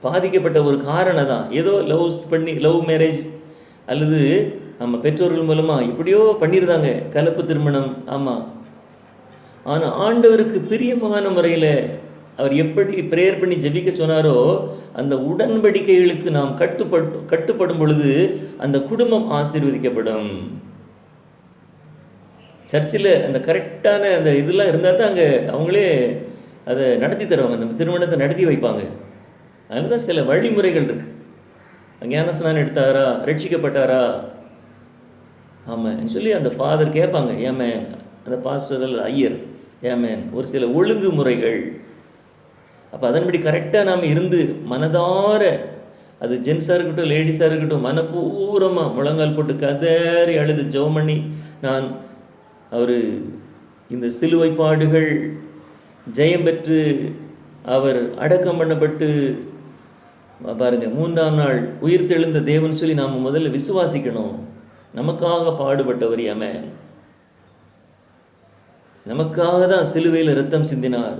பாதிக்கப்பட்ட ஒரு காரணம் தான், ஏதோ லவ் மேரேஜ் அல்லது நம்ம பெற்றோர்கள் மூலமாக இப்படியோ பண்ணியிருந்தாங்க, கலப்பு திருமணம். ஆமாம், ஆனால் ஆண்டவருக்கு பிரியமான முறையில் அவர் எப்படி ப்ரேயர் பண்ணி ஜெபிக்க சொன்னாரோ அந்த உடன்படிக்கைகளுக்கு நாம் கட்டுப்படும் பொழுது அந்த குடும்பம் ஆசீர்வதிக்கப்படும். சர்ச்சில் அந்த கரெக்டான அந்த இதெல்லாம் இருந்தால் தான் அங்கே அவங்களே அதை நடத்தி தருவாங்க, அந்த திருமணத்தை நடத்தி வைப்பாங்க. அதனால தான் சில வழிமுறைகள் இருக்குது. ஞானஸ்நானம் எடுத்தாரா, ரட்சிக்கப்பட்டாரா, ஆமாம் சொல்லி அந்த ஃபாதர் கேட்பாங்க. ஏமேன், அந்த பாஸ்டர் ஐயர், ஏமேன், ஒரு சில ஒழுங்குமுறைகள். அப்போ அதன்படி கரெக்டாக நாம் இருந்து மனதார, அது ஜென்ஸாக இருக்கட்டும் லேடிஸாக இருக்கட்டும், மனப்பூர்வமாக முழங்கால் போட்டு கதறி அழுது ஜெபம் பண்ணி, நான் அவர் இந்த சிலுவைப்பாடுகள் ஜெயம் பெற்று அவர் அடக்கம் பண்ணப்பட்டு பாருங்கள் 3ஆம் நாள் உயிர் தெழுந்த தேவன் சொல்லி நாம் முதல்ல விசுவாசிக்கணும். நமக்காக பாடுபட்டவர் ஏமேன், நமக்காக தான் சிலுவையில் ரத்தம் சிந்தினார்.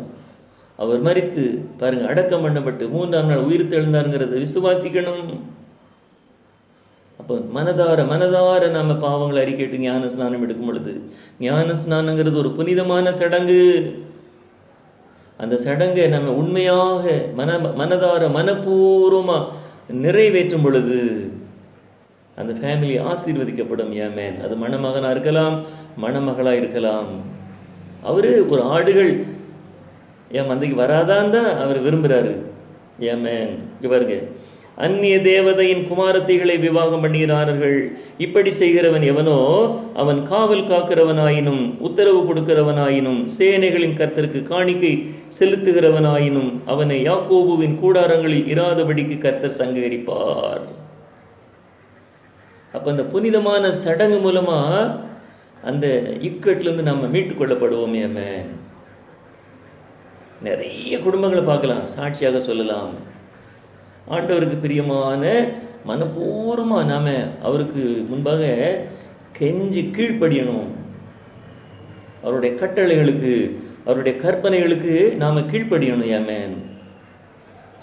அவர் மரித்து பாருங்கள் அடக்கம் பண்ணப்பட்டு 3ஆம் நாள் உயிர் தெழுந்தாருங்கிறத விசுவாசிக்கணும். அப்போ மனதார நாம் பாவங்களை அறிக்கைட்டு ஞான ஸ்நானம் எடுக்கும் பொழுது, ஞான ஸ்நானங்கிறது ஒரு புனிதமான சடங்கு. அந்த சடங்கை நம்ம உண்மையாக மனதார மனப்பூர்வமாக நிறைவேற்றும் பொழுது அந்த ஃபேமிலி ஆசீர்வதிக்கப்படும். ஏமேன். அது மணமகனாக இருக்கலாம், மணமகளாக இருக்கலாம். அவர் ஒரு ஆடுகள் என் மந்தைக்கு வராதான் தான் அவர் விரும்புகிறாரு. ஏமேன். இவருங்க அந்நிய தேவதையின் குமாரத்திகளை விவாகம் பண்ணுகிறார்கள். இப்படி செய்கிறவன் எவனோ அவன் காவல் காக்கிறவனாயினும் உத்தரவு கொடுக்கிறவனாயினும் சேனைகளின் கர்த்தருக்கு காணிக்கை செலுத்துகிறவனாயினும் அவனை யாக்கோபுவின் கூடாரங்களில் இராதபடிக்கு கர்த்தர் சங்கரிப்பார். அப்போ அந்த புனிதமான சடங்கு மூலமாக அந்த இக்கட்டிலேருந்து நம்ம மீட்டு கொள்ளப்படுவோமே. அம்மன், நிறைய குடும்பங்களை பார்க்கலாம், சாட்சியாக சொல்லலாம். ஆண்டவருக்கு பிரியமான மனப்பூர்வமாக நாம் அவருக்கு முன்பாக கெஞ்சி கீழ்ப்படியணும். அவருடைய கட்டளைகளுக்கு, அவருடைய கற்பனைகளுக்கு நாம் கீழ்ப்படியணும். ஏமேன்.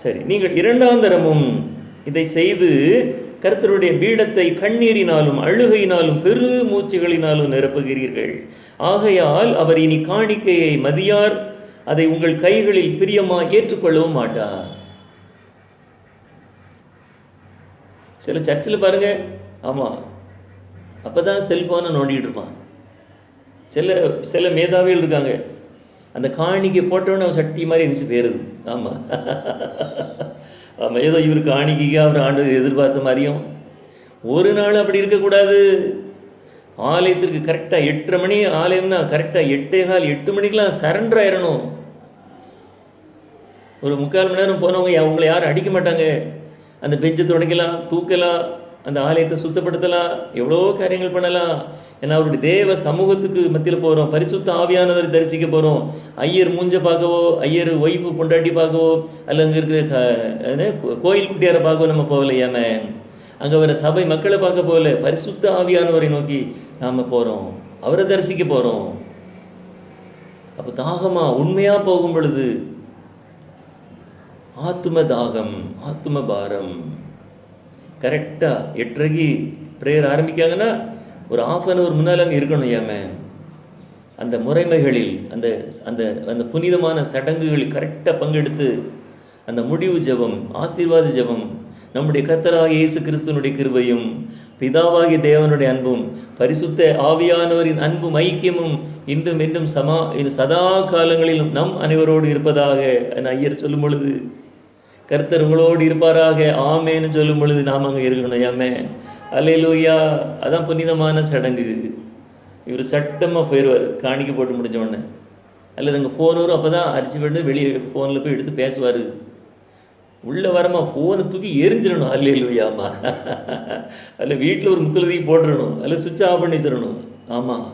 சரி, நீங்கள் 2ஆம் தரமும் இதை செய்து கர்த்தருடைய பீடத்தை கண்ணீரினாலும் அழுகையினாலும் பெரு மூச்சுகளினாலும் நிரப்புகிறீர்கள். ஆகையால் அவர் இனி காணிக்கையை மதியார், அதை உங்கள் கைகளில் பிரியமாக ஏற்றுக்கொள்ளவும் மாட்டார். சில சர்ச்சில் பாருங்க, ஆமாம், அப்போ தான் செல்ஃபோனை நோண்டிகிட்டு இருப்பான். சில மேதாவிகள் இருக்காங்க, அந்த காணிக்கை போட்டோன்னே அவன் சக்தி மாதிரி இருந்துச்சு போயிருது. ஆமாம் ஆமாம், ஏதோ இவர் காணிக்கைக்கு அவர் ஆண்டு எதிர்பார்த்த மாதிரியும். ஒரு நாள் அப்படி இருக்கக்கூடாது. ஆலயத்திற்கு கரெக்டாக 8:30 மணி ஆலயம்னா கரெக்டாக 8:15 8 மணிக்கெலாம் சரண்டர் ஆயிடணும். ஒரு 3/4 மணி நேரம் போனவங்க அவங்கள யாரும் அடிக்க மாட்டாங்க. அந்த பெஞ்சை துடைக்கலாம், தூக்கலாம், அந்த ஆலயத்தை சுத்தப்படுத்தலாம், எவ்வளோ காரியங்கள் பண்ணலாம். ஏன்னா அவருடைய தேவ சமூகத்துக்கு மத்தியில் போகிறோம், பரிசுத்த ஆவியானவர் தரிசிக்க போகிறோம். ஐயர் மூஞ்ச பார்க்கவோ, ஐயர் ஒய்ஃபு பொண்டாட்டி பார்க்கவோ, அல்ல அங்கே இருக்கிற கோயில் குட்டியாரை பார்க்கவோ நம்ம போகலையாமே. அங்கே வர சபை மக்களை பார்க்க போகல, பரிசுத்த ஆவியானவரை நோக்கி நாம் போகிறோம், அவரை தரிசிக்க போகிறோம். அப்போ தாகமாக உண்மையாக போகும் பொழுது ஆத்தும தாகம், ஆத்தும பாரம். கரெக்டாக 8:30க்கு ப்ரேயர் ஆரம்பிக்காங்கன்னா ஒரு 1/2 hour முன்னால் அங்கே இருக்கணும். ஏமே அந்த முறைமைகளில், அந்த அந்த அந்த புனிதமான சடங்குகளில் கரெக்டாக பங்கெடுத்து அந்த முடிவு ஜெபம், ஆசீர்வாத ஜெபம், நம்முடைய கர்த்தராகிய இயேசு கிறிஸ்துவனுடைய கிருபையும், பிதாவாகிய தேவனுடைய அன்பும், பரிசுத்த ஆவியானவரின் அன்பும் ஐக்கியமும் இன்றும் என்றும் சதா காலங்களிலும் நம் அனைவரோடு இருப்பதாக ஐயர் சொல்லும் பொழுது, கர்த்தர் உங்களோடு இருப்பாராக ஆமேன்னு சொல்லும் பொழுது நாம் அங்கே இருக்கணும். ஏமே அல்லேலூயா. அதான் புனிதமான சடங்கு. இவர் சட்டமாக போயிடுவார் காணிக்கை போட்டு முடிஞ்சோடனே, அல்லது அங்கே ஃபோன் வரும், அப்போ தான் அடிச்சு விட்டு வெளியே ஃபோனில் போய் எடுத்து பேசுவார். உள்ளே வரமா ஃபோனை தூக்கி எரிஞ்சிடணும். அல்லேலூயாமா. அல்ல வீட்டில் ஒரு முக்கியத்துக்கு போட்டுடணும், அல்ல சுவிட்ச் ஆஃப் பண்ணி தரணும். ஆமாம்,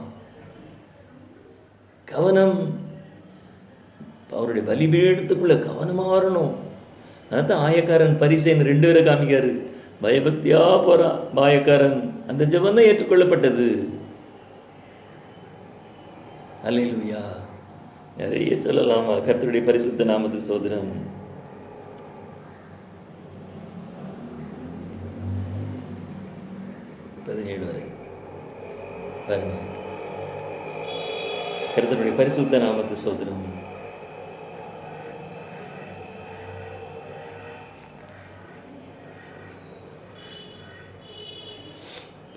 கவனம். அவருடைய பலிபீடத்துக்குள்ளே கவனமாக வரணும். அதான் ஆயக்காரன் பரிசேன் 2 பேரை காமிக்காரு. பயபக்தியாக போகிறான் பாயக்காரன். அந்த ஜெபம் தான் ஏற்றுக்கொள்ளப்பட்டது. அல்லேலூயா. நிறைய சொல்லலாமா? கர்த்தருடைய பரிசுத்த நாமத்து சோதனம். வரை பாருங்க, கர்த்தருடைய பரிசுத்த நாமத்து சோதனம்.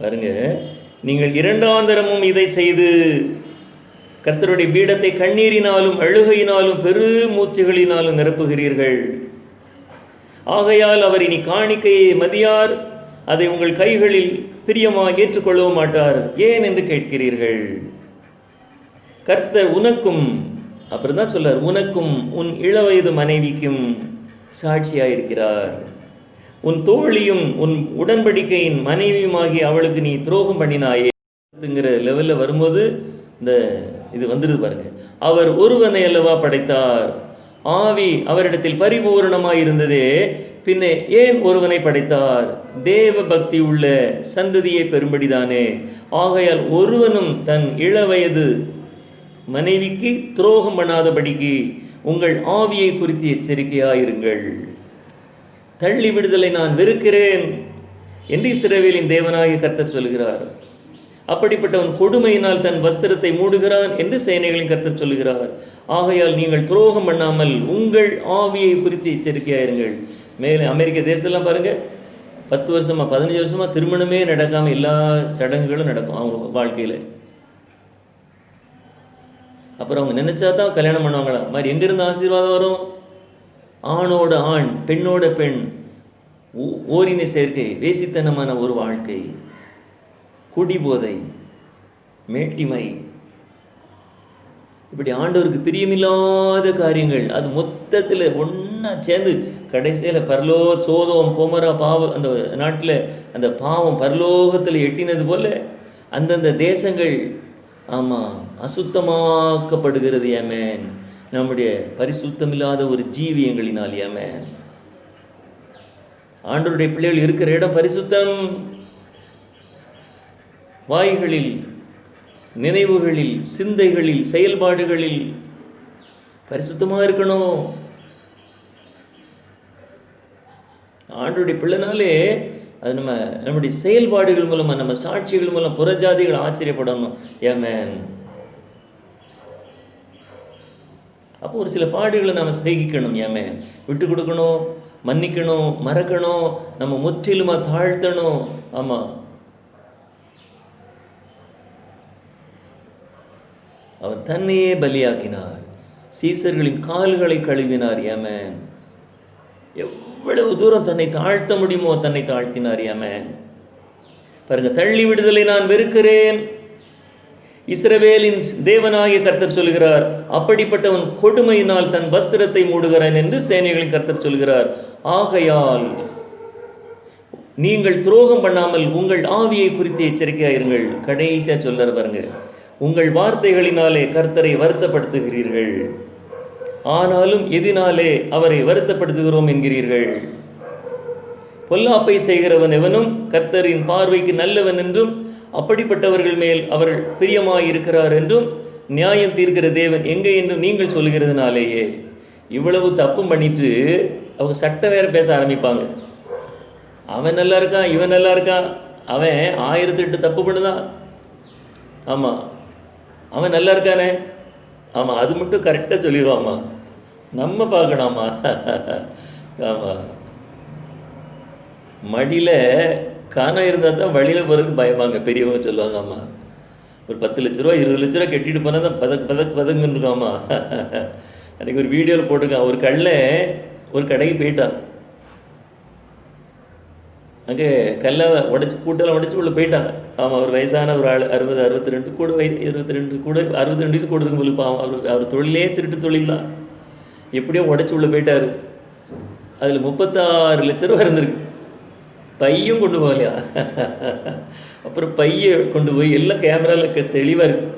பாருங்க, நீங்கள் 2ஆம் தரமும் இதை செய்து கர்த்தருடைய பீடத்தை கண்ணீரினாலும் அழுகையினாலும் பெரு மூச்சுகளினாலும் நிரப்புகிறீர்கள். ஆகையால் அவர் இனி காணிக்கையை மதியார், அதை உங்கள் கைகளில் பிரியமாக ஏற்றுக்கொள்ளவும் மாட்டார். ஏன் என்று கேட்கிறீர்கள். கர்த்தர் உனக்கும், அப்புறம் தான் சொல்லார், உனக்கும் உன் இளவயது மனைவிக்கும் சாட்சியாயிருக்கிறார். உன் தோழியும் உன் உடன்படிக்கையின் மனைவியுமாகி அவளுக்கு நீ துரோகம் பண்ணினாயேங்கிற லெவலில் வரும்போது இந்த இது வந்துடுது பாருங்க. அவர் ஒருவனை அல்லவா படைத்தார், ஆவி அவரிடத்தில் பரிபூரணமாய் இருந்ததே, பின்ன ஏன் ஒருவனை படைத்தார்? தேவ பக்தி உள்ள சந்ததியை பெறும்படிதானே. ஆகையால் ஒருவனும் தன் இளவயது மனைவிக்கு துரோகம் பண்ணாதபடிக்கு உங்கள் ஆவியை குறித்து எச்சரிக்கையாயிருங்கள். தள்ளி விடுதலை நான் வெறுக்கிறேன் என்று இஸ்ரவேலின் தேவனாகிய கர்த்தர் சொல்கிறார். அப்படிப்பட்டவன் கொடுமையினால் தன் வஸ்திரத்தை மூடுகிறான் என்று சேனைகளின் கர்த்தர் சொல்கிறார். ஆகையால் நீங்கள் துரோகம் பண்ணாமல் உங்கள் ஆவியை குறித்து எச்சரிக்கையாயிருங்கள். மேலே அமெரிக்க தேசத்தெல்லாம் பாருங்கள், 10 வருஷமாக 15 வருஷமாக திருமணமே நடக்காமல் எல்லா சடங்குகளும் நடக்கும் அவங்க வாழ்க்கையில். அப்புறம் அவங்க நினச்சா தான் கல்யாணம் பண்ணுவாங்களா மாதிரி எங்கேருந்து ஆசீர்வாதம் வரும்? ஆணோட ஆண், பெண்ணோட பெண், ஓரின சேர்க்கை, வேசித்தனமான ஒரு வாழ்க்கை, குடிபோதை, மேட்டிமை, இப்படி ஆண்டவருக்கு பிரியமில்லாத காரியங்கள், அது மொத்தத்தில் ஒன்றா சேர்ந்து கடைசியில் சோதோம் கோமரா பாவம் அந்த நாட்டில் அந்த பாவம் பரலோகத்தில் எட்டினது போல அந்தந்த தேசங்கள் ஆமாம் அசுத்தமாக்கப்படுகிறது. ஏமேன். நம்முடைய பரிசுத்தமில்லாத ஒரு ஜீவியங்களினால். ஏமேன். ஆண்டவருடைய பிள்ளைகள் இருக்கிற இடம் பரிசுத்தம். வாய்களில், நினைவுகளில், சிந்தைகளில், செயல்பாடுகளில் பரிசுத்தமாக இருக்கணும். ஆண்டவருடைய பிள்ளைனாலே அது நம்முடைய செயல்பாடுகள் மூலமாக, நம்ம சாட்சிகள் மூலம் புறஜாதிகள் ஆச்சரியப்படணும். ஏமேன். அப்போ ஒரு சில பாடுகளை நாம் சகிக்கணும். ஏமேன். விட்டு கொடுக்கணும், மன்னிக்கணும், மறக்கணும், நம்ம முற்றிலுமாக தாழ்த்தணும். ஆமாம், அவர் தன்னையே பலியாக்கினார், சீசர்களின் கால்களை கழுவினார். ஏமேன். எவ்வளவு தூரம் தன்னை தாழ்த்த முடியுமோ தன்னை தாழ்த்தினார். ஏமேன். பாருங்க, தள்ளி விடுதலை நான் வெறுக்கிறேன். இஸ்ரவேலின் தேவனாகிய கர்த்தர் சொல்கிறார், அப்படிப்பட்டவன் கொடுமையினால் தன் வஸ்திரத்தை மூடுகிறான் என்று சேனைகளின் கர்த்தர் சொல்கிறார். ஆகையால் நீங்கள் துரோகம் பண்ணாமல் உங்கள் ஆவியை குறித்து எச்சரிக்கையாயிருங்கள். கடைசியா சொல்றார் பாருங்க, உங்கள் வார்த்தைகளினாலே கர்த்தரை வருத்தப்படுத்துகிறீர்கள், ஆனாலும் எதினாலே அவரை வருத்தப்படுத்துகிறோம் என்கிறீர்கள். பொல்லாப்பை செய்கிறவன் எவனும் கர்த்தரின் பார்வைக்கு நல்லவன் என்றும், அப்படிப்பட்டவர்கள் மேல் அவர்கள் பிரியமாயிருக்கிறார் என்றும் நியாயம் தீர்க்கிற தேவன் எங்கே என்றும் நீங்கள் சொல்கிறதுனாலேயே. இவ்வளவு தப்பும் பண்ணிட்டு அவங்க சட்டம் வேற பேச ஆரம்பிப்பாங்க. அவன் நல்லா இருக்கான், இவன் நல்லா இருக்கான், அவன் 1008 தப்பு பண்ணுதான். ஆமாம், அவன் நல்லா இருக்கானே, ஆமாம், அது மட்டும் கரெக்டாக சொல்லிடுவாம்மா. நம்ம பார்க்கணாமா? ஆமாம், மடியில் காணம் இருந்தால் தான் வழியில் போகிறதுக்கு பயமாங்க. பெரியவங்க சொல்லுவாங்க, ஆமாம், ஒரு 10 லட்ச ரூபா 20 லட்ச ரூபா கட்டிட்டு போனால் தான் பதங்குன்னு இருக்காமா. அன்றைக்கி ஒரு வீடியோவில் போட்டிருக்கான், ஒரு கல்லை ஒரு கடைக்கு போயிட்டான். அங்கே கல்லை உடச்சி கூட்டெல்லாம் உடச்சி உள்ளே போயிட்டாங்க. ஆமாம், ஒரு வயசான ஒரு ஆள், 60 62 கூட 22 கூட 62 வயசு கூட இருக்கும் போது. அவர் தொழிலே திருட்டு தொழில் தான். எப்படியோ உடச்சி உள்ளே போயிட்டார். அதில் 36 லட்ச ரூபா இருந்திருக்கு. பையும் கொண்டு போகலையா? அப்புறம் பையை கொண்டு போய், எல்லாம் கேமராவில் தெளிவாக இருக்குது,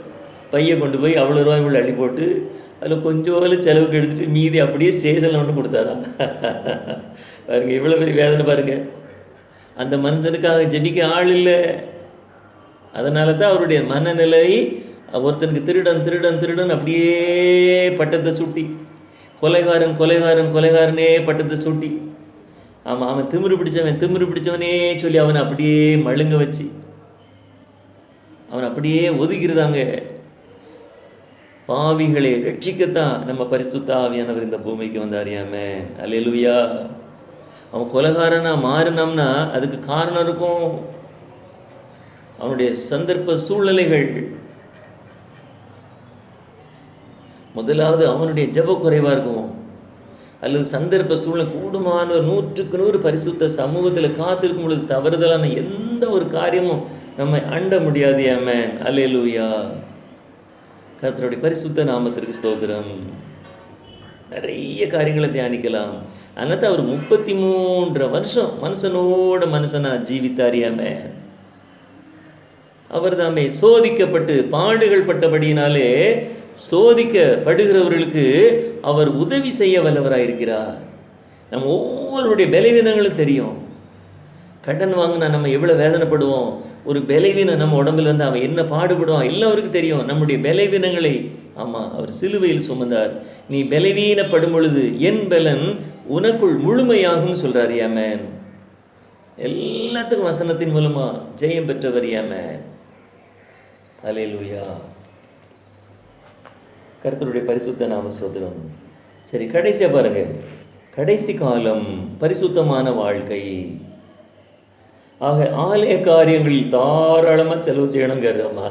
பையை கொண்டு போய் அவ்வளோ ரூபாய் இவ்வளோ அள்ளி போட்டு அதில் கொஞ்சம் செலவுக்கு எடுத்துகிட்டு மீதி அப்படியே ஸ்டேஷனில் ஒன்று கொடுத்தாராம். பாருங்கள், இவ்வளோ பெரிய வேதனை பாருங்கள். அந்த மனுஷனுக்காக ஜெபிக்க ஆள் இல்லை. அதனால தான் அவருடைய மனநிலை, ஒருத்தனுக்கு திருடன் திருடன் திருடன் அப்படியே பட்டத்தை சுட்டி, கொலைகாரன் கொலைகாரன் கொலைகாரனே பட்டத்தை சுட்டி, ஆமாம், அவன் திமிரு பிடிச்சவனே சொல்லி அவனை அப்படியே மழுங்க வச்சு அவன் அப்படியே ஒதுக்கிறதாங்க. பாவிகளை ரட்சிக்கத்தான் நம்ம பரிசுத்த ஆவியானவர் இந்த பூமிக்கு வந்தார். ஆமென், அல்லேலூயா. அவன் கொலைகாரனா மாறினோம்னா அதுக்கு காரணம் இருக்கும், அவனுடைய சந்தர்ப்ப சூழ்நிலைகள். முதலாவது அவனுடைய ஜெப குறைவாக இருக்கும், அல்லது சந்தர்ப்ப சூழ்நிலை. கூடுமான 100க்கு 100 பரிசுத்த சமூகத்தில் காத்திருக்கும் பொழுது தவறுதலான எந்த ஒரு காரியமும் நம்மை அண்ட முடியாது. ஆமென், அல்லேலூயா. கர்த்தருடைய பரிசுத்த நாமத்திற்கு ஸ்தோத்திரம். நிறைய காரியங்களை தியானிக்கலாம். அதனால தான் அவர் 33 வருஷம் மனுஷனோட மனுஷனாக ஜீவித்தார். ஆமென். அவர் தாமே சோதிக்கப்பட்டு பாடுகள் பட்டபடியினாலே சோதிக்கப்படுகிறவர்களுக்கு அவர் உதவி செய்ய வல்லவராயிருக்கிறார். நம்ம ஒவ்வொருடைய பலவீனங்களும் தெரியும். கடன் வாங்கினா நம்ம எவ்வளோ வேதனைப்படுவோம். ஒரு பலவீனம் நம்ம உடம்புல இருந்து அவன் என்ன பாடுபடுவான் எல்லாருக்கும் தெரியும். நம்முடைய பலவீனங்களை ஆமாம் அவர் சிலுவையில் சுமந்தார். நீ பலவீனப்படும் பொழுது என் பலன் உனக்குள் முழுமையாகும் சொல்கிறார். ஆமென். எல்லாத்துக்கும் வசனத்தின் மூலமா ஜெயம் பெற்றவர். ஆமென், அல்லேலூயா. கர்த்தருடைய பரிசுத்த நாம ஸ்தோத்திரம். சரி, கடைசியாக பாருங்க, கடைசி காலம் பரிசுத்தமான வாழ்க்கை. ஆக ஆலய காரியங்களில் தாராளமாக செலவு செய்யணுங்கிறோமா?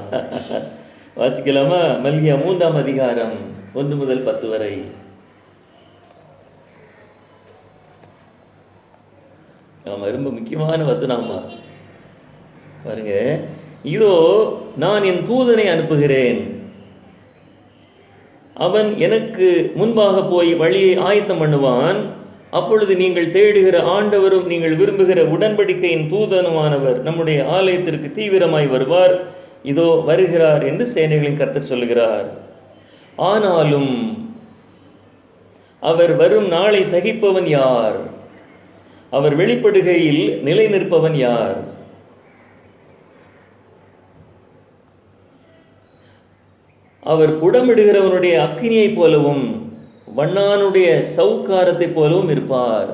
வாசிக்கலாமா? மல்கியா 3ஆம் அதிகாரம் 1 முதல் 10 வரை. ஆமாம், ரொம்ப முக்கியமான வசனம்மா. பாருங்க, இதோ நான் என் தூதனை அனுப்புகிறேன், அவன் எனக்கு முன்பாக போய் வழியை ஆயத்தம் பண்ணுவான். அப்பொழுது நீங்கள் தேடுகிற ஆண்டவரும் நீங்கள் விரும்புகிற உடன்படிக்கையின் தூதனுமானவர் நம்முடைய ஆலயத்திற்கு தீவிரமாய் வருவார். இதோ வருகிறார் என்று சேனைகளின் கர்த்தர் சொல்லுகிறார். ஆனாலும் அவர் வரும் நாளை சகிப்பவன் யார்? அவர் வெளிப்படுகையில் நிலை நிற்பவன் யார்? அவர் புடமிடுகிறவனுடைய அக்கினியை போலவும் வண்ணானுடைய சவுக்காரத்தை போலவும் இருப்பார்.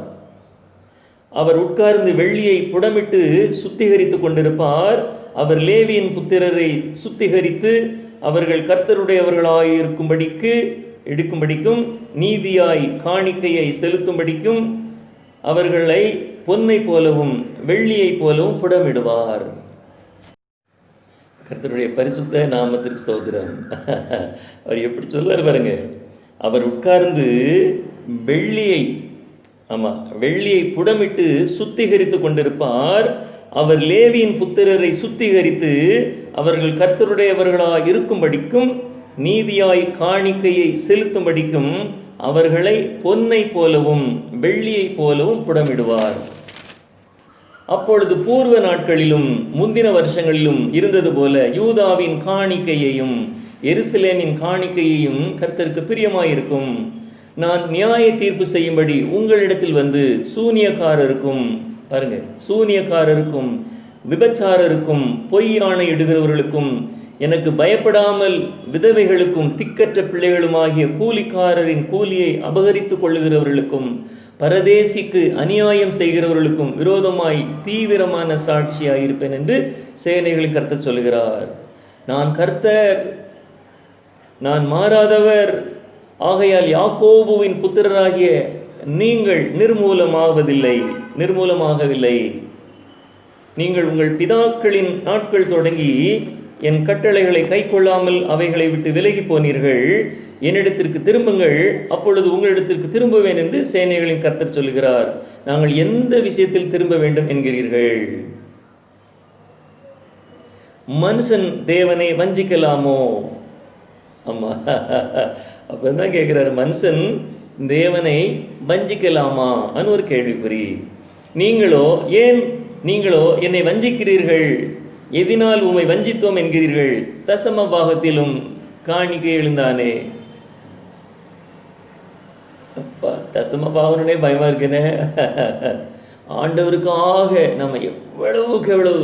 அவர் உட்கார்ந்து வெள்ளியை புடமிட்டு சுத்திகரித்து கொண்டிருப்பார். அவர் லேவியின் புத்திரரை சுத்திகரித்து அவர்கள் கர்த்தருடையவர்களாய் எடுக்கும்படிக்கும் நீதியாய் காணிக்கையை செலுத்தும்படிக்கும் அவர்களை பொன்னை போலவும் வெள்ளியை போலவும் புடமிடுவார். கர்த்தருடைய பரிசுத்த நாமத்திற்கு ஸ்தோத்திரம். அவர் எப்படி சொல்வார் பாருங்க. அவர் உட்கார்ந்து வெள்ளியை புடமிட்டு சுத்திகரித்து கொண்டிருப்பார். அவர் லேவியின் புத்திரரை சுத்திகரித்து அவர்கள் கர்த்தருடையவர்களாய் இருக்கும்படிக்கும் நீதியாய் காணிக்கையை செலுத்தும்படிக்கும் அவர்களை பொன்னை போலவும் வெள்ளியை போலவும் புடமிடுவார். அப்பொழுது பூர்வ நாட்களிலும் முந்தின வருஷங்களிலும் இருந்தது போல யூதாவின் காணிக்கையையும் எருசலேமின் காணிக்கையையும் கர்த்தருக்கு பிரியமாயிருக்கும். நான் நியாய தீர்ப்பு செய்யும்படி உங்களிடத்தில் வந்து சூனியக்காரருக்கும் விபச்சாரருக்கும் பொய் ஆணை இடுகிறவர்களுக்கும் எனக்கு பயப்படாமல் விதவைகளுக்கும் திக்கற்ற பிள்ளைகளுமாகிய கூலிக்காரரின் கூலியை அபகரித்து கொள்ளுகிறவர்களுக்கும் பரதேசிக்கு அநியாயம் செய்கிறவர்களுக்கும் விரோதமாய் தீவிரமான சாட்சியாயிருப்பேன் என்று சேனைகளின் கர்த்தர் சொல்கிறார். நான் கர்த்தர், நான் மாறாதவர். ஆகையால் யாக்கோபுவின் புத்திரராகிய நீங்கள் நிர்மூலமாகவில்லை. நீங்கள் உங்கள் பிதாக்களின் நாட்கள் தொடங்கி என் கட்டளைகளை கை கொள்ளாமல் அவைகளை விட்டு விலகி போனீர்கள். என்னிடத்திற்கு திரும்புங்கள், அப்பொழுது உங்களிடத்திற்கு திரும்புவேன் என்று சேனைகளின் கர்த்தர் சொல்கிறார். நாங்கள் எந்த விஷயத்தில் திரும்ப வேண்டும் என்கிறீர்கள்? மனுஷன் தேவனை வஞ்சிக்கலாமோ? ஆமா, அப்பதான் கேட்கிறார், மனுஷன் தேவனை வஞ்சிக்கலாமா அன்னு ஒரு கேள்விக்குறி. நீங்களோ என்னை வஞ்சிக்கிறீர்கள். எதினால் உம்மை வஞ்சித்தோம் என்கிறீர்கள்? தசம பாகத்திலும் காணிக்கை எழுந்தானே. அப்பா, தசம பாகனே பயமா இருக்குனே. ஆண்டவருக்காக நம்ம எவ்வளவுக்கு எவ்வளவு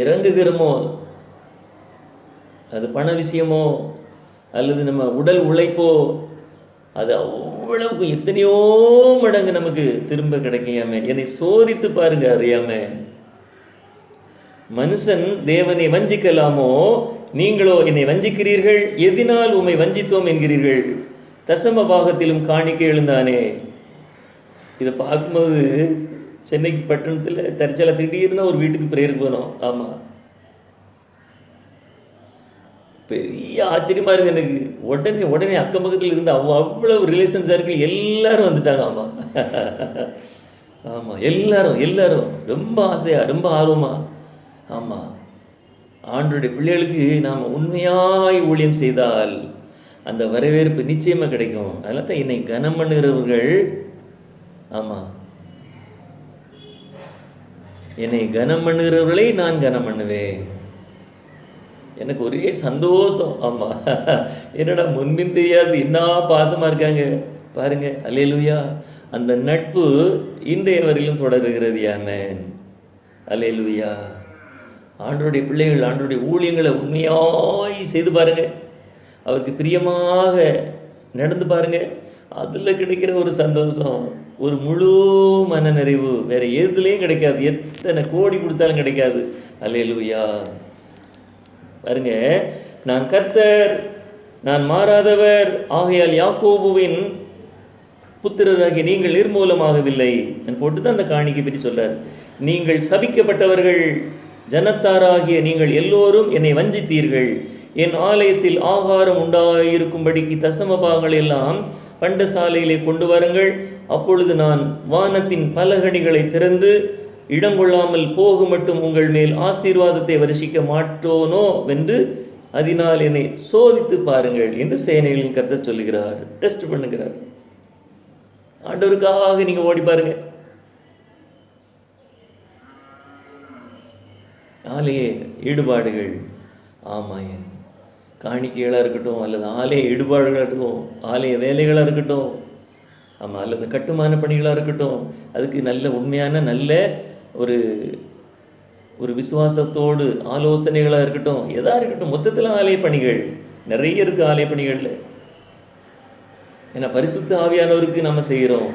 இறங்குகிறோமோ, அது பண விஷயமோ அல்லது நம்ம உடல் உழைப்போ, அது அவ்வளவுக்கு எத்தனையோ மடங்கு நமக்கு திரும்ப கிடைக்காம. என்னை சோதித்து பாருங்க அறியாம. மனுஷன் தேவனை வஞ்சிக்கலாமோ? நீங்களோ என்னை வஞ்சிக்கிறீர்கள். எதினால் உம்மை வஞ்சித்தோம் என்கிறீர்கள்? தசம பாகத்திலும் காணிக்கை எழுந்தானே. இதை பார்க்கும்போது சென்னைக்கு பட்டணத்தில் தரிச்சலா திடீர்னு ஒரு வீட்டுக்கு பிரேயருக்கு போனோம். ஆமாம், பெரிய ஆச்சரியமா இருக்கு எனக்கு. உடனே அக்கம் பக்கத்தில் இருந்து அவ்வளவு ரிலேஷன் சர்க்கிள் எல்லாரும் வந்துட்டாங்க. ஆமாம் ஆமாம், எல்லாரும் ரொம்ப ஆசையா, ரொம்ப ஆர்வமா. ஆமாம், ஆண்டவருடைய பிள்ளைகளுக்கு நாம் உண்மையாய் ஊழியம் செய்தால் அந்த வரவேற்பு நிச்சயமாக கிடைக்கும். அதனால தான் என்னை கனம் பண்ணுகிறவர்கள், ஆமாம், என்னை கனம் பண்ணுகிறவர்களை நான் கனம் பண்ணுவேன். எனக்கு ஒரே சந்தோஷம். ஆமாம், என்னடா முன்பின் தெரியாது என்ன பாசமாக இருக்காங்க பாருங்க. அல்லேலூயா. அந்த நட்பு இன்றைய வரையிலும் தொடர்கிறது. ஆமென், அல்லேலூயா. ஆண்டவருடைய பிள்ளைகள் ஆண்டவருடைய ஊழியங்களை உண்மையாய் செய்து பாருங்க, அவருக்கு பிரியமாக நடந்து பாருங்க. அதில் கிடைக்கிற ஒரு சந்தோஷம், ஒரு முழு மன நிறைவு வேற எதுலேயும் கிடைக்காது. எத்தனை கோடி கொடுத்தாலும் கிடைக்காது. அல்லேலூயா. பாருங்க, நான் கர்த்தர், நான் மாறாதவர். ஆகையால் யாக்கோபுவின் புத்திரராகிய நீங்கள் நிர்மூலமாகவில்லை. நான் போட்டு தான் அந்த காணிக்கை பற்றி சொல்றார். நீங்கள் சபிக்கப்பட்டவர்கள், ஜனத்தாராகிய நீங்கள் எல்லோரும் என்னை வஞ்சித்தீர்கள். என் ஆலயத்தில் ஆகாரம் உண்டாயிருக்கும்படிக்கு தசம பாகங்கள் எல்லாம் பண்டசாலையிலே கொண்டு வாருங்கள். அப்பொழுது நான் வானத்தின் பலகணிகளை திறந்து இடங்கொள்ளாமல் போக மட்டும் உங்கள் மேல் ஆசீர்வாதத்தை வருஷிக்க மாட்டோனோ வென்று அதனால் என்னை சோதித்து பாருங்கள் என்று சேனைகளின் கர்த்தர் சொல்லுகிறார். டெஸ்ட் பண்ணுகிறார். ஆண்டவருக்காக நீங்க ஓடி பாருங்க. ஆலய ஈடுபாடுகள், ஆமாயன் காணிக்கைகளாக இருக்கட்டும், அல்லது ஆலய ஈடுபாடுகளாக இருக்கட்டும், ஆலய வேலைகளாக இருக்கட்டும், ஆமாம், அல்லது கட்டுமான பணிகளாக இருக்கட்டும், அதுக்கு நல்ல உண்மையான நல்ல ஒரு விசுவாசத்தோடு ஆலோசனைகளாக இருக்கட்டும், எதாக இருக்கட்டும், மொத்தத்தில் ஆலய பணிகள் நிறைய இருக்குது. ஆலய பணிகளில் ஏன்னா பரிசுத்த ஆவியானவருக்கு நம்ம செய்கிறோம்.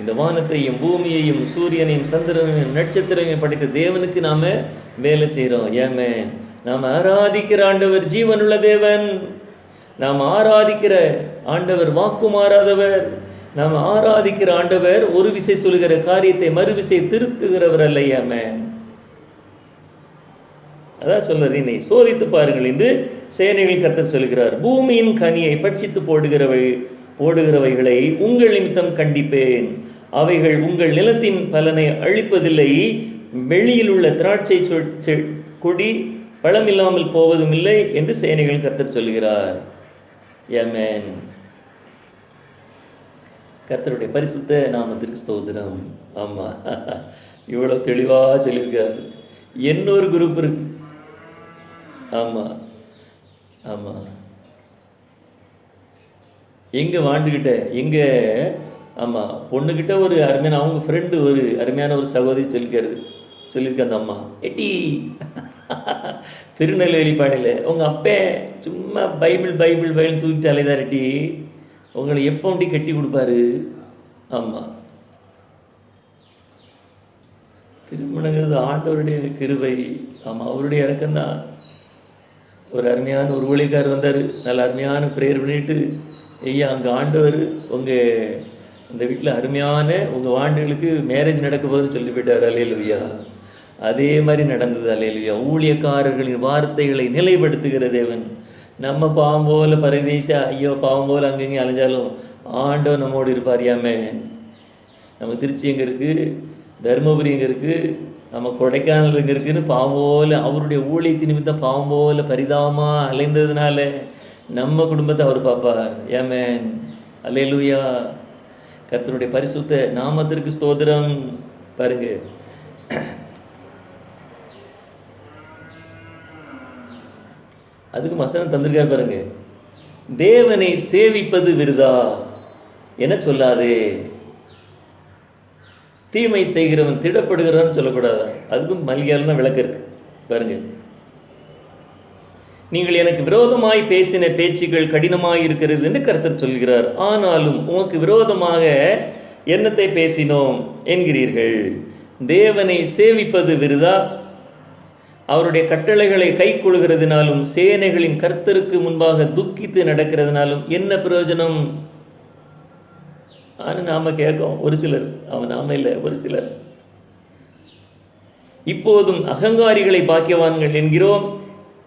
இந்த வானத்தையும் பூமியையும் சூரியனையும் சந்திரனையும் நட்சத்திரங்களையும் படைத்த தேவனுக்கு நாம் வேலை செய்கிறோம். ஏமே நாம் ஆராதிக்கிற ஆண்டவர் ஜீவனுள்ள தேவன். நாம் ஆராதிக்கிற ஆண்டவர் வாக்கு மாறாதவர். நாம் ஆராதிக்கிற ஆண்டவர் ஒரு விசை சொல்லுகிற காரியத்தை மறுவிசை திருத்துகிறவர் அல்ல. ஏமே அதான் சொல்றீனை சோதித்து பாருங்கள் என்று சேனைகள் கர்த்தர் சொல்கிறார். பூமியின் கனியை பட்சித்து போடுகிறவைகளை உங்கள் நிமித்தம் கண்டிப்பேன். அவைகள் உங்கள் நிலத்தின் பலனை அழிப்பதில்லை. வெளியில் உள்ள திராட்சை கொடி பழமில்லாமல் போவதும் இல்லை என்று சேனைகள் கர்த்தர் சொல்கிறார். ஆமென். கர்த்தருடைய பரிசுத்த நாமத்திற்கு ஸ்தோத்திரம். ஆமா, இவ்வளவு தெளிவா சொல்லியிருக்காரு. இன்னொரு குரூப் இருக்கு. ஆமா ஆமா, எங்க வாண்டுகிட்ட எங்க ஆமா பொண்ணுக்கிட்ட ஒரு அருமையான அவங்க ஃப்ரெண்டு ஒரு அருமையான ஒரு சகோதரி சொல்லியிருக்க அந்த அம்மா எட்டி திருநெல்வேலி பாடையில் உங்கள் அப்பே சும்மா பைபிள் பைபிள் பைபிள் தூக்கிட்டு அலைதான் ரெட்டி உங்களை எப்போ அப்படி கட்டி கொடுப்பாரு. ஆமாம், திருமணங்கிறது ஆண்டவருடைய கிருபை. ஆமாம், அவருடைய இறக்கம்தான். ஒரு அருமையான ஒரு ஊழியக்காரர் வந்தார், நல்ல அருமையான ப்ரேயர் பண்ணிட்டு, ஐயா அங்கே ஆண்டவர் உங்கள் இந்த வீட்டில் அருமையான உங்கள் வாண்டுகளுக்கு மேரேஜ் நடக்க போகுதுன்னு சொல்லி போயிட்டார். அல்லேலூயா. அதே மாதிரி நடந்தது. அல்லேலூயா. ஊழியக்காரர்களின் வார்த்தைகளை நிலைப்படுத்துகிற தேவன். நம்ம பாவம் போல பரதேச ஐயோ பாவம் போல் அங்கங்கே அலைஞ்சாலும் ஆண்டவர் நம்மோடு இருப்பார். யாமே நம்ம திருச்சி எங்கே இருக்குது, தருமபுரி எங்கே இருக்குது, நம்ம கொடைக்கானல் எங்கே இருக்குதுன்னு பாவம் போல் அவருடைய ஊழியத்தின் நிமித்தம் பாவம் போல் பரிதாபமாக அலைந்ததுனால நம்ம குடும்பத்தை அவர் பார்ப்பார். ஏமேன். அல்லேலூயா. கர்த்தருடைய பரிசுத்த நாமத்திற்கு ஸ்தோத்திரம். பாருங்க, அதுக்கு வசனம் தந்திருக்கார் பாருங்க. தேவனை சேவிப்பது விருதா என சொல்லாதே. தீமை செய்கிறவன் திடப்படுகிறான்னு சொல்லக்கூடாதா? அதுக்கும் மல்லிகையால் தான் விளக்கம் இருக்கு பாருங்க. நீங்கள் எனக்கு விரோதமாய் பேசின பேச்சுக்கள் கடினமாய் இருக்கிறது என்று கர்த்தர் சொல்கிறார். ஆனாலும் உமக்கு விரோதமாக என்னத்தை பேசினோம் என்கிறீர்கள். தேவனை சேவிப்பது விருதா, அவருடைய கட்டளைகளை கை கொள்கிறதுனாலும் சேனைகளின் கர்த்தருக்கு முன்பாக துக்கித்து நடக்கிறதுனாலும் என்ன பிரயோஜனம்? ஆனால் நாம கேட்கும் ஒரு சிலர், அவன் நாம இல்லை ஒரு சிலர். இப்போதும் அகங்காரிகளை பாக்கியவான்கள் என்கிறோம்.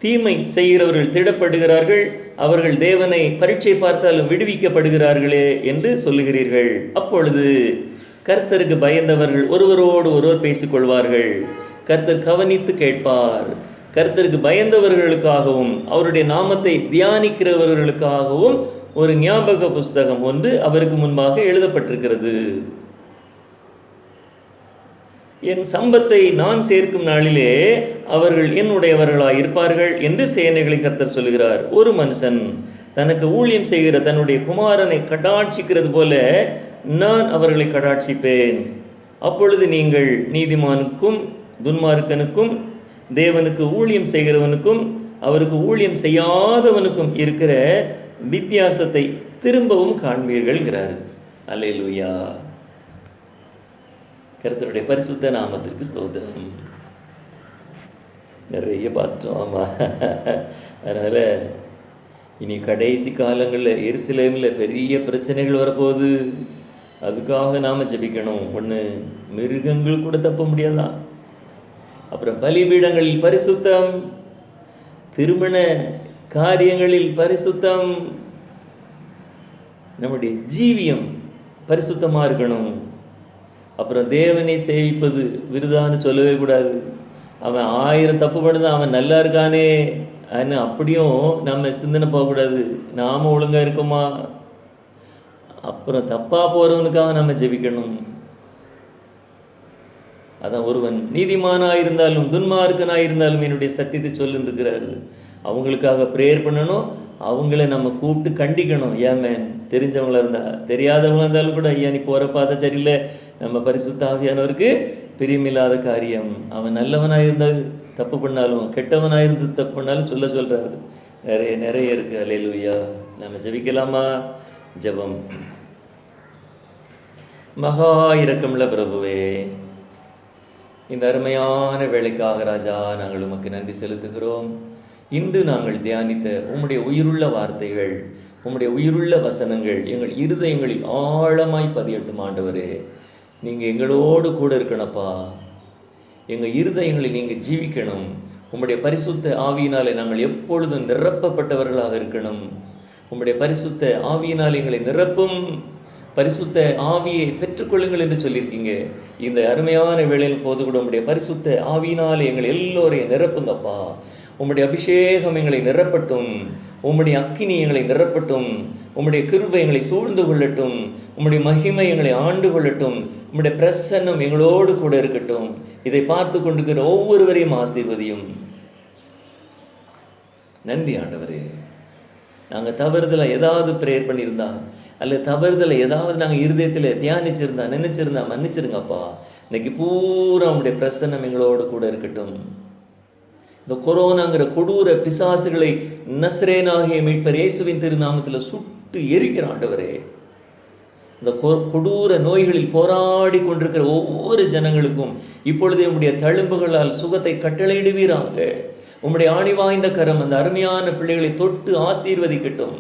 தீமை செய்கிறவர்கள் திடப்படுகிறார்கள், அவர்கள் தேவனை பரீட்சை பார்த்தாலும் விடுவிக்கப்படுகிறார்களே என்று சொல்லுகிறீர்கள். அப்பொழுது கர்த்தருக்கு பயந்தவர்கள் ஒருவரோடு ஒருவர் பேசிக்கொள்வார்கள். கர்த்தர் கவனித்து கேட்பார். கர்த்தருக்கு பயந்தவர்களுக்காகவும் அவருடைய நாமத்தை தியானிக்கிறவர்களுக்காகவும் ஒரு ஞாபக புஸ்தகம் ஒன்று அவருக்கு முன்பாக எழுதப்பட்டிருக்கிறது. என் சம்பத்தை நான் சேர்க்கும் நாளிலே அவர்கள் என்னுடையவர்களாய் இருப்பார்கள் என்று சேனைகளை கர்த்தர் சொல்கிறார். ஒரு மனுஷன் தனக்கு ஊழியம் செய்கிற தன்னுடைய குமாரனை கடாட்சிக்கிறது போல நான் அவர்களை கடாட்சிப்பேன். அப்பொழுது நீங்கள் நீதிமானுக்கும் துன்மார்க்கனுக்கும் தேவனுக்கு ஊழியம் செய்கிறவனுக்கும் அவருக்கு ஊழியம் செய்யாதவனுக்கும் இருக்கிற வித்தியாசத்தை திரும்பவும் காண்பீர்கள்ங்கிறார். அல்லேலூயா. கர்த்தருடைய பரிசுத்த நாமத்திற்கு ஸ்தோத்திரம். நிறைய பார்த்துட்டோம். ஆமாம், அதனால் இனி கடைசி காலங்களில் எருசலேமில் பெரிய பிரச்சனைகள் வரப்போகுது. அதுக்காக நாம் ஜெபிக்கணும். ஒன்று, மிருகங்கள் கூட தப்ப முடியாதான். அப்புறம் பலிபீடங்களில் பரிசுத்தம், திருமண காரியங்களில் பரிசுத்தம், நம்முடைய ஜீவியம் பரிசுத்தமாக இருக்கணும். அப்புறம் தேவனை சேவிப்பது விருதான்னு சொல்லவே கூடாது. அவன் 1000 தப்பு பண்ணுதான், அவன் நல்லா இருக்கானே ஆனால் அப்படியும் நம்ம சிந்தனை போகக்கூடாது. நாம் ஒழுங்காக இருக்கோமா? அப்புறம் தப்பாக போகிறவனுக்காக நம்ம ஜெபிக்கணும். அதான் ஒருவன் நீதிமானாக இருந்தாலும் துன்மார்க்கனாக இருந்தாலும் என்னுடைய சத்தியத்தை சொல்லிருக்கிறாரு. அவங்களுக்காக ப்ரேயர் பண்ணணும், அவங்கள நம்ம கூப்பிட்டு கண்டிக்கணும். ஏமேன். தெரிஞ்சவங்களா இருந்தால் தெரியாதவங்களா இருந்தாலும் கூட, ஐயா நீ போகிற பாதை சரியில்லை, நம்ம பரிசுத்த ஆவியானவருக்கு பிரியமில்லாத காரியம். அவன் நல்லவனாக இருந்தால் தப்பு பண்ணாலும் கெட்டவனாக இருந்து தப்பு பண்ணாலும் சொல்கிறாரு. நிறைய இருக்குது. அல்லேலூயா. நம்ம ஜெபிக்கலாமா? ஜெபம். மகா இரக்கமுள்ள பிரபுவே, இந்த அருமையான வேலைக்காக ராஜா நாங்கள் உமக்கு நன்றி செலுத்துகிறோம். இன்று நாங்கள் தியானித்த உம்முடைய உயிருள்ள வார்த்தைகள், உம்முடைய உயிருள்ள வசனங்கள் எங்கள் இருதயங்களில் ஆழமாய் பதியட்டும் ஆண்டவரே. நீங்கள் எங்களோடு கூட இருக்கணும்ப்பா. எங்கள் இருதயங்களில் நீங்கள் ஜீவிக்கணும். உம்முடைய பரிசுத்த ஆவியினாலே நாங்கள் எப்பொழுதும் நிரப்பப்பட்டவர்களாக இருக்கணும். உம்முடைய பரிசுத்த ஆவியினால் எங்களை நிரப்பும். பரிசுத்த ஆவியை பெற்றுக்கொள்ளுங்கள் என்று சொல்லியிருக்கீங்க. இந்த அருமையான வேளையில் போது கூட உம்முடைய பரிசுத்த ஆவியினால் எங்களை எல்லோரையும் நிரப்புங்கப்பா. உம்முடைய அபிஷேகம் எங்களை நிரப்பட்டும். உம்முடைய அக்கினி எங்களை நிரப்பட்டும். உம்முடைய கிருபை எங்களை சூழ்ந்து கொள்ளட்டும். உம்முடைய மகிமை எங்களை ஆண்டு கொள்ளட்டும். உம்முடைய பிரசன்னம் எங்களோடு கூட இருக்கட்டும். இதை பார்த்து கொண்டிருக்கிற ஒவ்வொருவரையும் ஆசீர்வதியும். நன்றி ஆண்டவரே. நாங்கள் தவறுதலாக ஏதாவது ப்ரேயர் பண்ணியிருந்தா, அல்லது தவறுதலை ஏதாவது நாங்கள் இருதயத்தில் தியானிச்சிருந்தா, நினைச்சிருந்தா மன்னிச்சிருங்கப்பா. இன்னைக்கு பூரா உம்முடைய பிரசன்னம் எங்களோடு கூட இருக்கட்டும். இந்த கொரோனாங்கிற கொடூர பிசாசுகளை நசரேனாகிய மீட்பர் இயேசுவின் திருநாமத்தில் சுட்டு எரிக்கிற ஆண்டவரே. இந்த கொடூர நோய்களில் போராடி கொண்டிருக்கிற ஒவ்வொரு ஜனங்களுக்கும் இப்பொழுதே உம்முடைய தழும்புகளால் சுகத்தை கட்டளையிடுவீராக. உம்முடைய ஆணி வாய்ந்த கரம் அந்த அருமையான பிள்ளைகளை தொட்டு ஆசீர்வதிக்கட்டும்.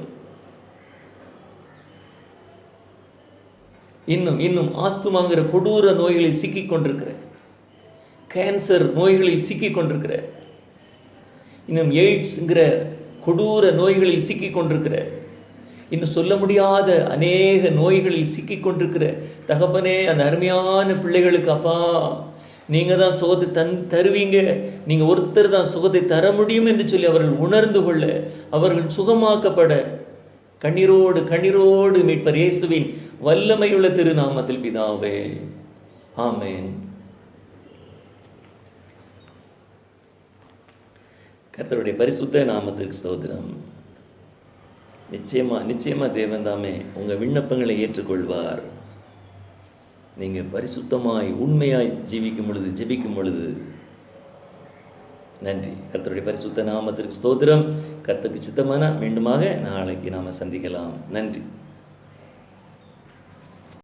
இன்னும் ஆஸ்துமாங்கிற கொடூர நோய்களில் சிக்கிக் கொண்டிருக்கிற, கேன்சர் நோய்களில் சிக்கிக் கொண்டிருக்கிற, இன்னும் எய்ட்ஸ்ங்கிற கொடூர நோய்களில் சிக்கிக் கொண்டிருக்கிற, இன்னும் சொல்ல முடியாத அநேக நோய்களில் சிக்கிக் கொண்டிருக்கிற தகப்பனே, அந்த அருமையான பிள்ளைகளுக்கு அப்பா நீங்கள் தான் சுகத்தை தருவீங்க, நீங்கள் ஒருத்தர் தான் சுகத்தை தர முடியும் என்று சொல்லி அவர்கள் உணர்ந்து கொள்ள, அவர்கள் சுகமாக்கப்பட கண்ணீரோடு மீட்பர் இயேசுவின் வல்லமையுள்ள திருநாமத்தில் பிதாவே, ஆமேன். கர்த்தருடைய பரிசுத்த நாமத்துக்கு ஸ்தோத்திரம். நிச்சயமா தேவன் தாமே உங்கள் விண்ணப்பங்களை ஏற்றுக்கொள்வார். நீங்கள் பரிசுத்தமாய் உண்மையாய் ஜெபிக்கும் பொழுது நன்றி. கர்த்தருடைய பரிசுத்த நாமத்திற்கு ஸ்தோத்திரம். கர்த்தருக்கு சித்தமான மீண்டுமாக நாளைக்கு நாம் சந்திக்கலாம். நன்றி.